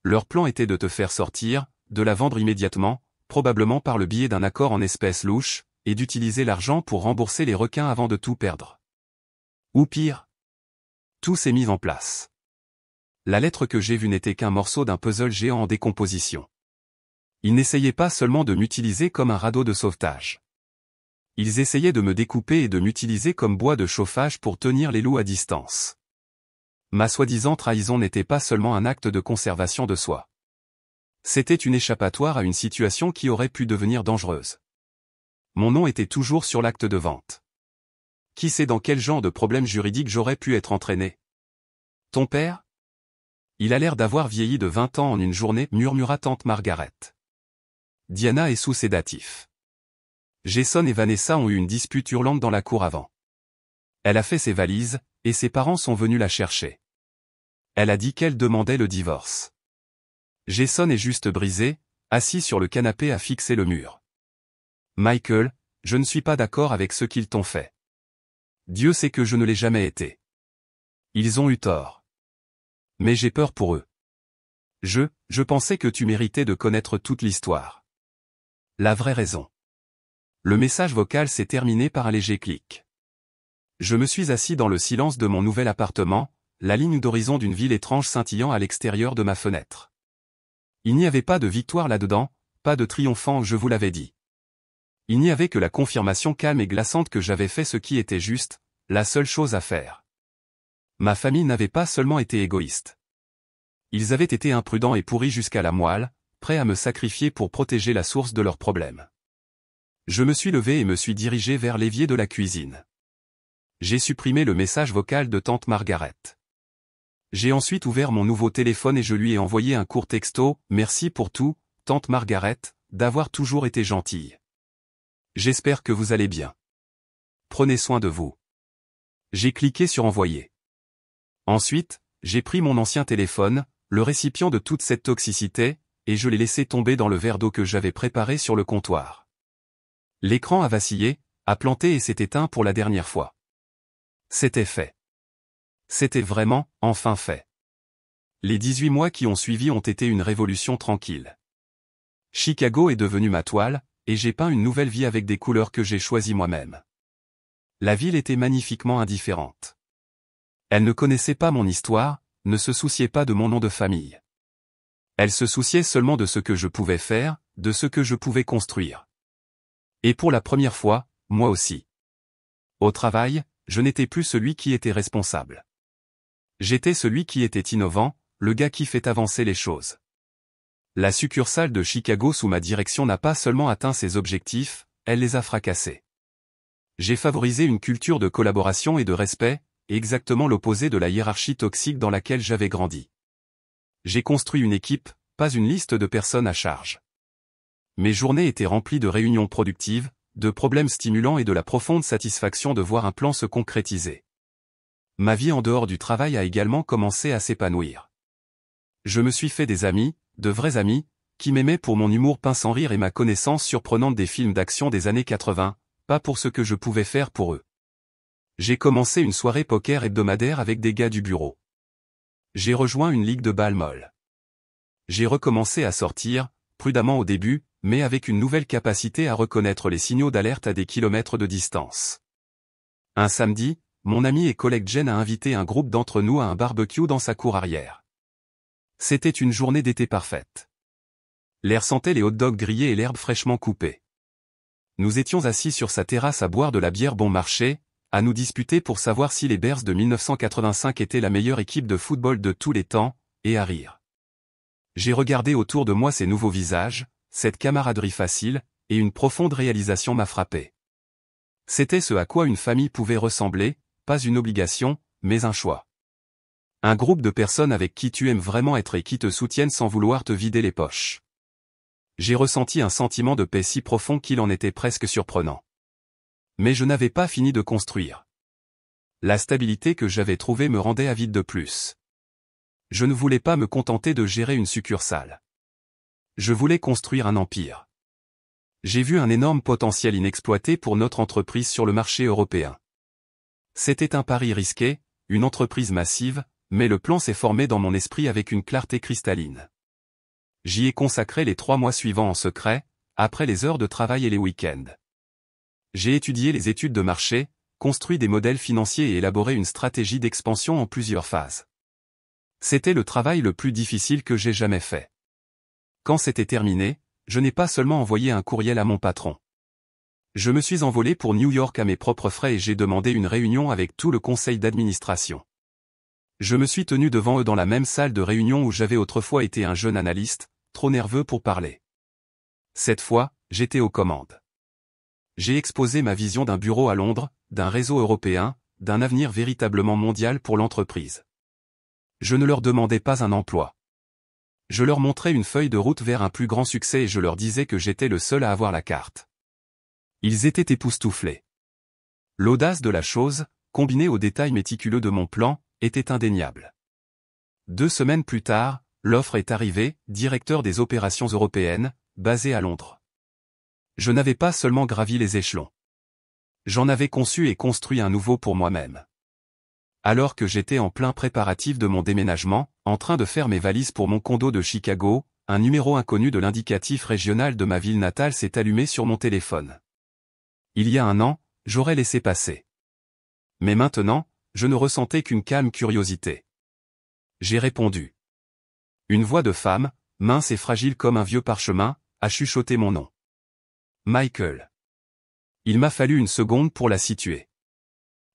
Leur plan était de te faire sortir, de la vendre immédiatement, probablement par le biais d'un accord en espèces louches, et d'utiliser l'argent pour rembourser les requins avant de tout perdre. Ou pire. Tout s'est mis en place. La lettre que j'ai vue n'était qu'un morceau d'un puzzle géant en décomposition. Ils n'essayaient pas seulement de m'utiliser comme un radeau de sauvetage. Ils essayaient de me découper et de m'utiliser comme bois de chauffage pour tenir les loups à distance. Ma soi-disant trahison n'était pas seulement un acte de conservation de soi. C'était une échappatoire à une situation qui aurait pu devenir dangereuse. Mon nom était toujours sur l'acte de vente. Qui sait dans quel genre de problème juridique j'aurais pu être entraîné? Ton père? Il a l'air d'avoir vieilli de 20 ans en une journée, murmura tante Margaret. Diana est sous sédatif. Jason et Vanessa ont eu une dispute hurlante dans la cour avant. Elle a fait ses valises, et ses parents sont venus la chercher. Elle a dit qu'elle demandait le divorce. Jason est juste brisé, assis sur le canapé à fixer le mur. Michael, je ne suis pas d'accord avec ce qu'ils t'ont fait. Dieu sait que je ne l'ai jamais été. Ils ont eu tort. Mais j'ai peur pour eux. Je pensais que tu méritais de connaître toute l'histoire. La vraie raison. Le message vocal s'est terminé par un léger clic. Je me suis assis dans le silence de mon nouvel appartement, la ligne d'horizon d'une ville étrange scintillant à l'extérieur de ma fenêtre. Il n'y avait pas de victoire là-dedans, pas de triomphant, je vous l'avais dit. Il n'y avait que la confirmation calme et glaçante que j'avais fait ce qui était juste, la seule chose à faire. Ma famille n'avait pas seulement été égoïste. Ils avaient été imprudents et pourris jusqu'à la moelle, prêts à me sacrifier pour protéger la source de leurs problèmes. Je me suis levé et me suis dirigé vers l'évier de la cuisine. J'ai supprimé le message vocal de tante Margaret. J'ai ensuite ouvert mon nouveau téléphone et je lui ai envoyé un court texto, « Merci pour tout, tante Margaret, d'avoir toujours été gentille. J'espère que vous allez bien. Prenez soin de vous. » J'ai cliqué sur envoyer. Ensuite, j'ai pris mon ancien téléphone, le récipient de toute cette toxicité, et je l'ai laissé tomber dans le verre d'eau que j'avais préparé sur le comptoir. L'écran a vacillé, a planté et s'est éteint pour la dernière fois. C'était fait. C'était vraiment, enfin fait. Les 18 mois qui ont suivi ont été une révolution tranquille. Chicago est devenu ma toile, et j'ai peint une nouvelle vie avec des couleurs que j'ai choisies moi-même. La ville était magnifiquement indifférente. Elle ne connaissait pas mon histoire, ne se souciait pas de mon nom de famille. Elle se souciait seulement de ce que je pouvais faire, de ce que je pouvais construire. Et pour la première fois, moi aussi. Au travail, je n'étais plus celui qui était responsable. J'étais celui qui était innovant, le gars qui fait avancer les choses. La succursale de Chicago sous ma direction n'a pas seulement atteint ses objectifs, elle les a fracassés. J'ai favorisé une culture de collaboration et de respect, exactement l'opposé de la hiérarchie toxique dans laquelle j'avais grandi. J'ai construit une équipe, pas une liste de personnes à charge. Mes journées étaient remplies de réunions productives, de problèmes stimulants et de la profonde satisfaction de voir un plan se concrétiser. Ma vie en dehors du travail a également commencé à s'épanouir. Je me suis fait des amis, de vrais amis, qui m'aimaient pour mon humour pince sans rire et ma connaissance surprenante des films d'action des années 80, pas pour ce que je pouvais faire pour eux. J'ai commencé une soirée poker hebdomadaire avec des gars du bureau. J'ai rejoint une ligue de balles molles. J'ai recommencé à sortir, prudemment au début, mais avec une nouvelle capacité à reconnaître les signaux d'alerte à des kilomètres de distance. Un samedi, mon ami et collègue Jen a invité un groupe d'entre nous à un barbecue dans sa cour arrière. C'était une journée d'été parfaite. L'air sentait les hot-dogs grillés et l'herbe fraîchement coupée. Nous étions assis sur sa terrasse à boire de la bière bon marché, à nous disputer pour savoir si les Bears de 1985 étaient la meilleure équipe de football de tous les temps, et à rire. J'ai regardé autour de moi ces nouveaux visages, cette camaraderie facile, et une profonde réalisation m'a frappé. C'était ce à quoi une famille pouvait ressembler, pas une obligation, mais un choix. Un groupe de personnes avec qui tu aimes vraiment être et qui te soutiennent sans vouloir te vider les poches. J'ai ressenti un sentiment de paix si profond qu'il en était presque surprenant. Mais je n'avais pas fini de construire. La stabilité que j'avais trouvée me rendait avide de plus. Je ne voulais pas me contenter de gérer une succursale. Je voulais construire un empire. J'ai vu un énorme potentiel inexploité pour notre entreprise sur le marché européen. C'était un pari risqué, une entreprise massive, mais le plan s'est formé dans mon esprit avec une clarté cristalline. J'y ai consacré les 3 mois suivants en secret, après les heures de travail et les week-ends. J'ai étudié les études de marché, construit des modèles financiers et élaboré une stratégie d'expansion en plusieurs phases. C'était le travail le plus difficile que j'ai jamais fait. Quand c'était terminé, je n'ai pas seulement envoyé un courriel à mon patron. Je me suis envolé pour New York à mes propres frais et j'ai demandé une réunion avec tout le conseil d'administration. Je me suis tenu devant eux dans la même salle de réunion où j'avais autrefois été un jeune analyste, trop nerveux pour parler. Cette fois, j'étais aux commandes. J'ai exposé ma vision d'un bureau à Londres, d'un réseau européen, d'un avenir véritablement mondial pour l'entreprise. Je ne leur demandais pas un emploi. Je leur montrais une feuille de route vers un plus grand succès et je leur disais que j'étais le seul à avoir la carte. Ils étaient époustouflés. L'audace de la chose, combinée aux détails méticuleux de mon plan, était indéniable. 2 semaines plus tard, l'offre est arrivée, directeur des opérations européennes, basé à Londres. Je n'avais pas seulement gravi les échelons. J'en avais conçu et construit un nouveau pour moi-même. Alors que j'étais en plein préparatif de mon déménagement, en train de faire mes valises pour mon condo de Chicago, un numéro inconnu de l'indicatif régional de ma ville natale s'est allumé sur mon téléphone. Il y a 1 an, j'aurais laissé passer. Mais maintenant, je ne ressentais qu'une calme curiosité. J'ai répondu. Une voix de femme, mince et fragile comme un vieux parchemin, a chuchoté mon nom. Michael. Il m'a fallu une seconde pour la situer.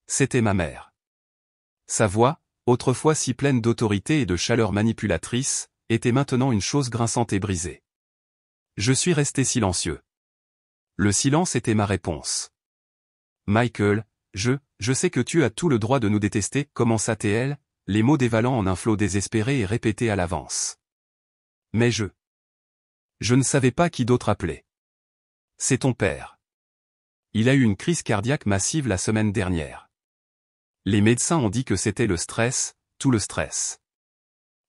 C'était ma mère. Sa voix, autrefois si pleine d'autorité et de chaleur manipulatrice, était maintenant une chose grinçante et brisée. Je suis resté silencieux. Le silence était ma réponse. Michael, je sais que tu as tout le droit de nous détester, commença-t-elle, les mots dévalant en un flot désespéré et répétés à l'avance. Mais je ne savais pas qui d'autre appeler. C'est ton père. Il a eu une crise cardiaque massive la semaine dernière. Les médecins ont dit que c'était le stress, tout le stress.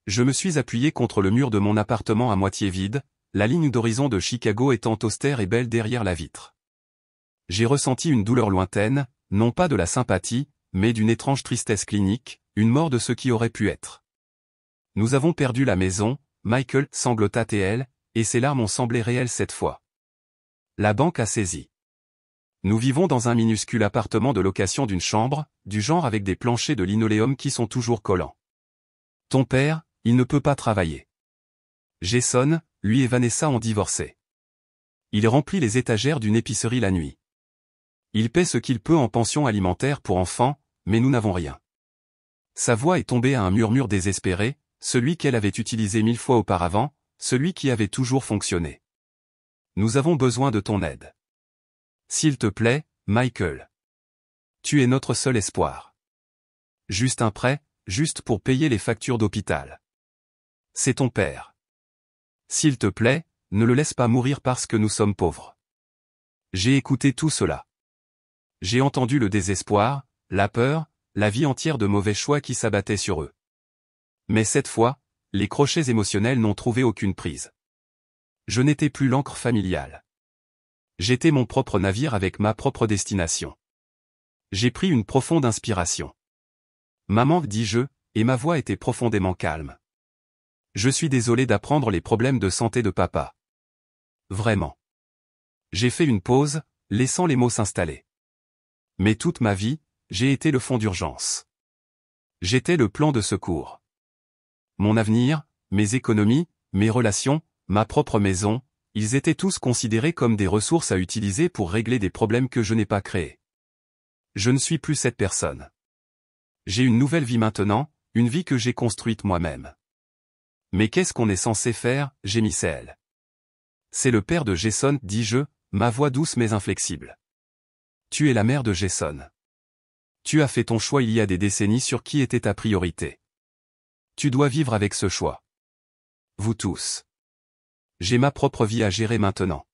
Je me suis appuyé contre le mur de mon appartement à moitié vide, la ligne d'horizon de Chicago étant austère et belle derrière la vitre. J'ai ressenti une douleur lointaine, non pas de la sympathie, mais d'une étrange tristesse clinique, une mort de ce qui aurait pu être. Nous avons perdu la maison, Michael, sanglota-t-elle, et ses larmes ont semblé réelles cette fois. La banque a saisi. Nous vivons dans un minuscule appartement de location d'une chambre, du genre avec des planchers de linoléum qui sont toujours collants. Ton père, il ne peut pas travailler. Jason, lui et Vanessa ont divorcé. Il remplit les étagères d'une épicerie la nuit. Il paie ce qu'il peut en pension alimentaire pour enfants, mais nous n'avons rien. Sa voix est tombée à un murmure désespéré, celui qu'elle avait utilisé 1000 fois auparavant, celui qui avait toujours fonctionné. Nous avons besoin de ton aide. S'il te plaît, Michael. Tu es notre seul espoir. Juste un prêt, juste pour payer les factures d'hôpital. C'est ton père. S'il te plaît, ne le laisse pas mourir parce que nous sommes pauvres. J'ai écouté tout cela. J'ai entendu le désespoir, la peur, la vie entière de mauvais choix qui s'abattaient sur eux. Mais cette fois, les crochets émotionnels n'ont trouvé aucune prise. Je n'étais plus l'ancre familiale. J'étais mon propre navire avec ma propre destination. J'ai pris une profonde inspiration. Maman, dis-je, et ma voix était profondément calme. Je suis désolé d'apprendre les problèmes de santé de papa. Vraiment. J'ai fait une pause, laissant les mots s'installer. Mais toute ma vie, j'ai été le fond d'urgence. J'étais le plan de secours. Mon avenir, mes économies, mes relations, ma propre maison, ils étaient tous considérés comme des ressources à utiliser pour régler des problèmes que je n'ai pas créés. Je ne suis plus cette personne. J'ai une nouvelle vie maintenant, une vie que j'ai construite moi-même. Mais qu'est-ce qu'on est censé faire, gémissait-elle. C'est le père de Jason, dis-je, ma voix douce mais inflexible. Tu es la mère de Jason. Tu as fait ton choix il y a des décennies sur qui était ta priorité. Tu dois vivre avec ce choix. Vous tous. J'ai ma propre vie à gérer maintenant.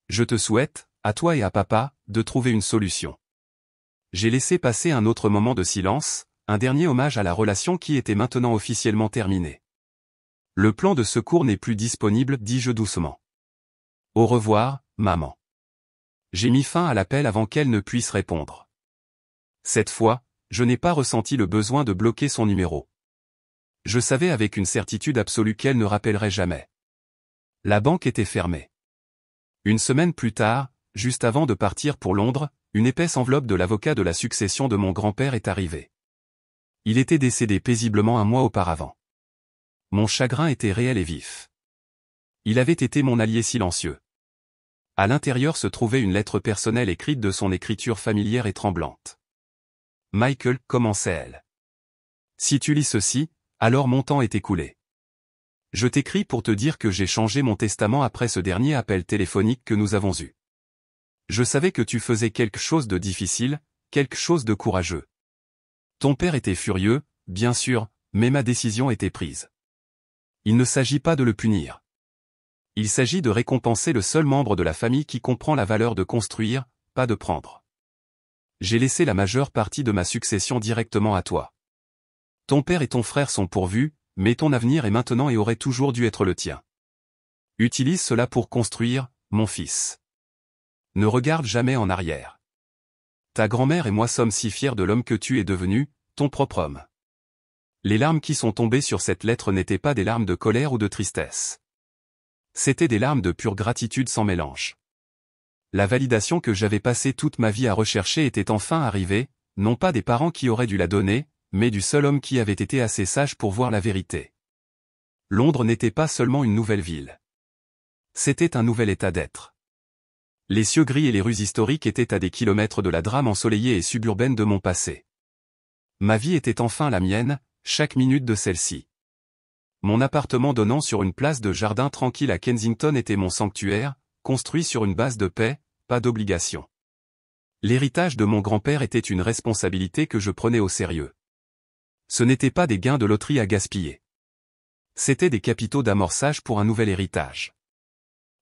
Je te souhaite, à toi et à papa, de trouver une solution. J'ai laissé passer un autre moment de silence, un dernier hommage à la relation qui était maintenant officiellement terminée. Le plan de secours n'est plus disponible, dis-je doucement. Au revoir, maman. J'ai mis fin à l'appel avant qu'elle ne puisse répondre. Cette fois, je n'ai pas ressenti le besoin de bloquer son numéro. Je savais avec une certitude absolue qu'elle ne rappellerait jamais. La banque était fermée. Une semaine plus tard, juste avant de partir pour Londres, une épaisse enveloppe de l'avocat de la succession de mon grand-père est arrivée. Il était décédé paisiblement un mois auparavant. Mon chagrin était réel et vif. Il avait été mon allié silencieux. À l'intérieur se trouvait une lettre personnelle écrite de son écriture familière et tremblante. Michael, commençait-elle. Si tu lis ceci, alors mon temps est écoulé. Je t'écris pour te dire que j'ai changé mon testament après ce dernier appel téléphonique que nous avons eu. Je savais que tu faisais quelque chose de difficile, quelque chose de courageux. Ton père était furieux, bien sûr, mais ma décision était prise. Il ne s'agit pas de le punir. Il s'agit de récompenser le seul membre de la famille qui comprend la valeur de construire, pas de prendre. J'ai laissé la majeure partie de ma succession directement à toi. Ton père et ton frère sont pourvus, mais ton avenir est maintenant et aurait toujours dû être le tien. Utilise cela pour construire, mon fils. Ne regarde jamais en arrière. Ta grand-mère et moi sommes si fiers de l'homme que tu es devenu, ton propre homme. Les larmes qui sont tombées sur cette lettre n'étaient pas des larmes de colère ou de tristesse. C'étaient des larmes de pure gratitude sans mélange. La validation que j'avais passé toute ma vie à rechercher était enfin arrivée, non pas des parents qui auraient dû la donner, mais du seul homme qui avait été assez sage pour voir la vérité. Londres n'était pas seulement une nouvelle ville. C'était un nouvel état d'être. Les cieux gris et les rues historiques étaient à des kilomètres de la drame ensoleillée et suburbaine de mon passé. Ma vie était enfin la mienne, chaque minute de celle-ci. Mon appartement donnant sur une place de jardin tranquille à Kensington était mon sanctuaire, construit sur une base de paix, pas d'obligation. L'héritage de mon grand-père était une responsabilité que je prenais au sérieux. Ce n'étaient pas des gains de loterie à gaspiller. C'étaient des capitaux d'amorçage pour un nouvel héritage.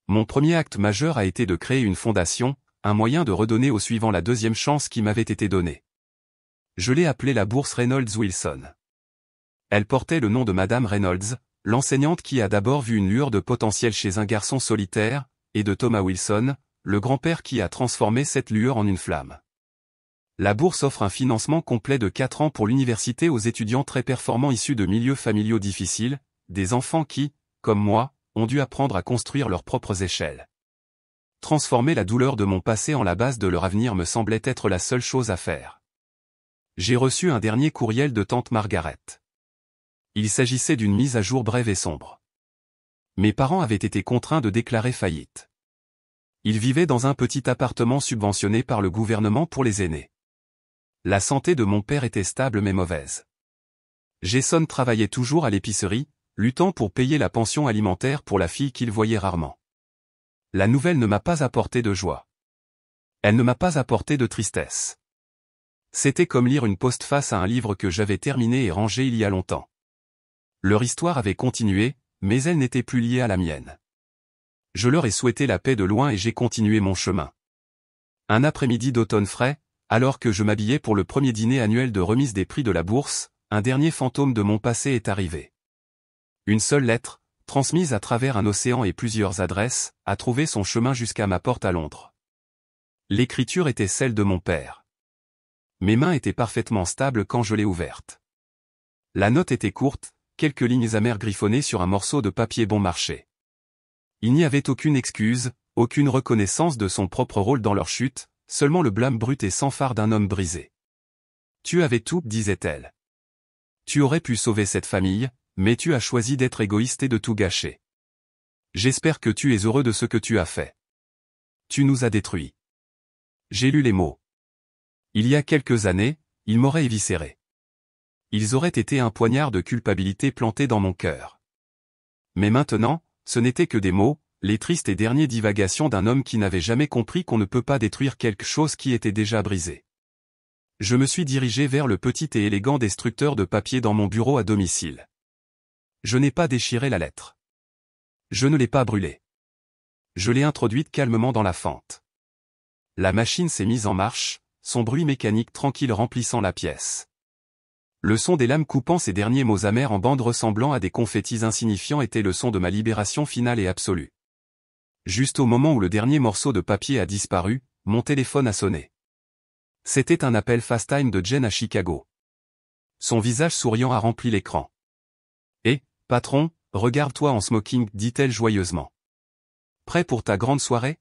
Mon premier acte majeur a été de créer une fondation, un moyen de redonner au suivant la deuxième chance qui m'avait été donnée. Je l'ai appelée la bourse Reynolds-Wilson. Elle portait le nom de Madame Reynolds, l'enseignante qui a d'abord vu une lueur de potentiel chez un garçon solitaire, et de Thomas Wilson, le grand-père qui a transformé cette lueur en une flamme. La bourse offre un financement complet de 4 ans pour l'université aux étudiants très performants issus de milieux familiaux difficiles, des enfants qui, comme moi, ont dû apprendre à construire leurs propres échelles. Transformer la douleur de mon passé en la base de leur avenir me semblait être la seule chose à faire. J'ai reçu un dernier courriel de tante Margaret. Il s'agissait d'une mise à jour brève et sombre. Mes parents avaient été contraints de déclarer faillite. Ils vivaient dans un petit appartement subventionné par le gouvernement pour les aînés. La santé de mon père était stable mais mauvaise. Jason travaillait toujours à l'épicerie, luttant pour payer la pension alimentaire pour la fille qu'il voyait rarement. La nouvelle ne m'a pas apporté de joie. Elle ne m'a pas apporté de tristesse. C'était comme lire une postface à un livre que j'avais terminé et rangé il y a longtemps. Leur histoire avait continué, mais elle n'était plus liée à la mienne. Je leur ai souhaité la paix de loin et j'ai continué mon chemin. Un après-midi d'automne frais, alors que je m'habillais pour le premier dîner annuel de remise des prix de la bourse, un dernier fantôme de mon passé est arrivé. Une seule lettre, transmise à travers un océan et plusieurs adresses, a trouvé son chemin jusqu'à ma porte à Londres. L'écriture était celle de mon père. Mes mains étaient parfaitement stables quand je l'ai ouverte. La note était courte, quelques lignes amères griffonnées sur un morceau de papier bon marché. Il n'y avait aucune excuse, aucune reconnaissance de son propre rôle dans leur chute, seulement le blâme brut et sans phare d'un homme brisé. Tu avais tout, disait-elle. Tu aurais pu sauver cette famille, mais tu as choisi d'être égoïste et de tout gâcher. J'espère que tu es heureux de ce que tu as fait. Tu nous as détruits. J'ai lu les mots. Il y a quelques années, ils m'auraient éviscéré. Ils auraient été un poignard de culpabilité planté dans mon cœur. Mais maintenant, ce n'étaient que des mots, les tristes et dernières divagations d'un homme qui n'avait jamais compris qu'on ne peut pas détruire quelque chose qui était déjà brisé. Je me suis dirigé vers le petit et élégant destructeur de papier dans mon bureau à domicile. Je n'ai pas déchiré la lettre. Je ne l'ai pas brûlée. Je l'ai introduite calmement dans la fente. La machine s'est mise en marche, son bruit mécanique tranquille remplissant la pièce. Le son des lames coupant ces derniers mots amers en bande ressemblant à des confettis insignifiants était le son de ma libération finale et absolue. Juste au moment où le dernier morceau de papier a disparu, mon téléphone a sonné. C'était un appel FaceTime de Jen à Chicago. Son visage souriant a rempli l'écran. « Eh, patron, regarde-toi en smoking » dit-elle joyeusement. « Prêt pour ta grande soirée ?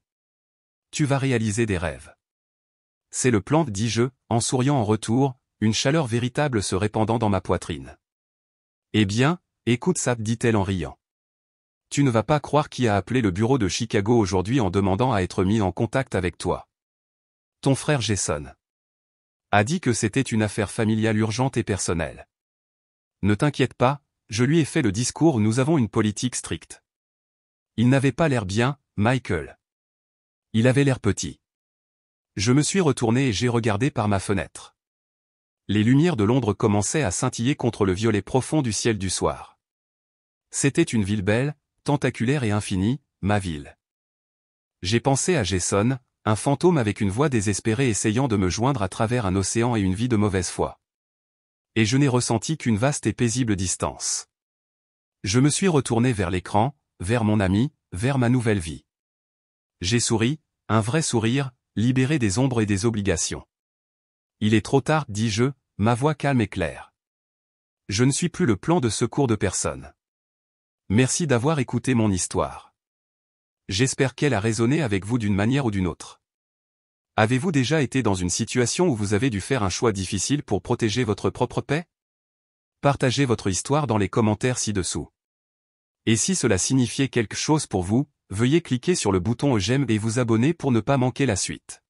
Tu vas réaliser des rêves. » « C'est le plan, dis-je, en souriant en retour, une chaleur véritable se répandant dans ma poitrine. « Eh bien, écoute ça, dit-elle en riant. Tu ne vas pas croire qui a appelé le bureau de Chicago aujourd'hui en demandant à être mis en contact avec toi. Ton frère Jason a dit que c'était une affaire familiale urgente et personnelle. Ne t'inquiète pas, je lui ai fait le discours, nous avons une politique stricte. Il n'avait pas l'air bien, Michael. Il avait l'air petit. Je me suis retourné et j'ai regardé par ma fenêtre. Les lumières de Londres commençaient à scintiller contre le violet profond du ciel du soir. C'était une ville belle, tentaculaire et infinie, ma ville. J'ai pensé à Jason, un fantôme avec une voix désespérée essayant de me joindre à travers un océan et une vie de mauvaise foi. Et je n'ai ressenti qu'une vaste et paisible distance. Je me suis retourné vers l'écran, vers mon ami, vers ma nouvelle vie. J'ai souri, un vrai sourire, libéré des ombres et des obligations. Il est trop tard, dis-je, ma voix calme et claire. Je ne suis plus le plan de secours de personne. Merci d'avoir écouté mon histoire. J'espère qu'elle a résonné avec vous d'une manière ou d'une autre. Avez-vous déjà été dans une situation où vous avez dû faire un choix difficile pour protéger votre propre paix ? Partagez votre histoire dans les commentaires ci-dessous. Et si cela signifiait quelque chose pour vous, veuillez cliquer sur le bouton j'aime et vous abonner pour ne pas manquer la suite.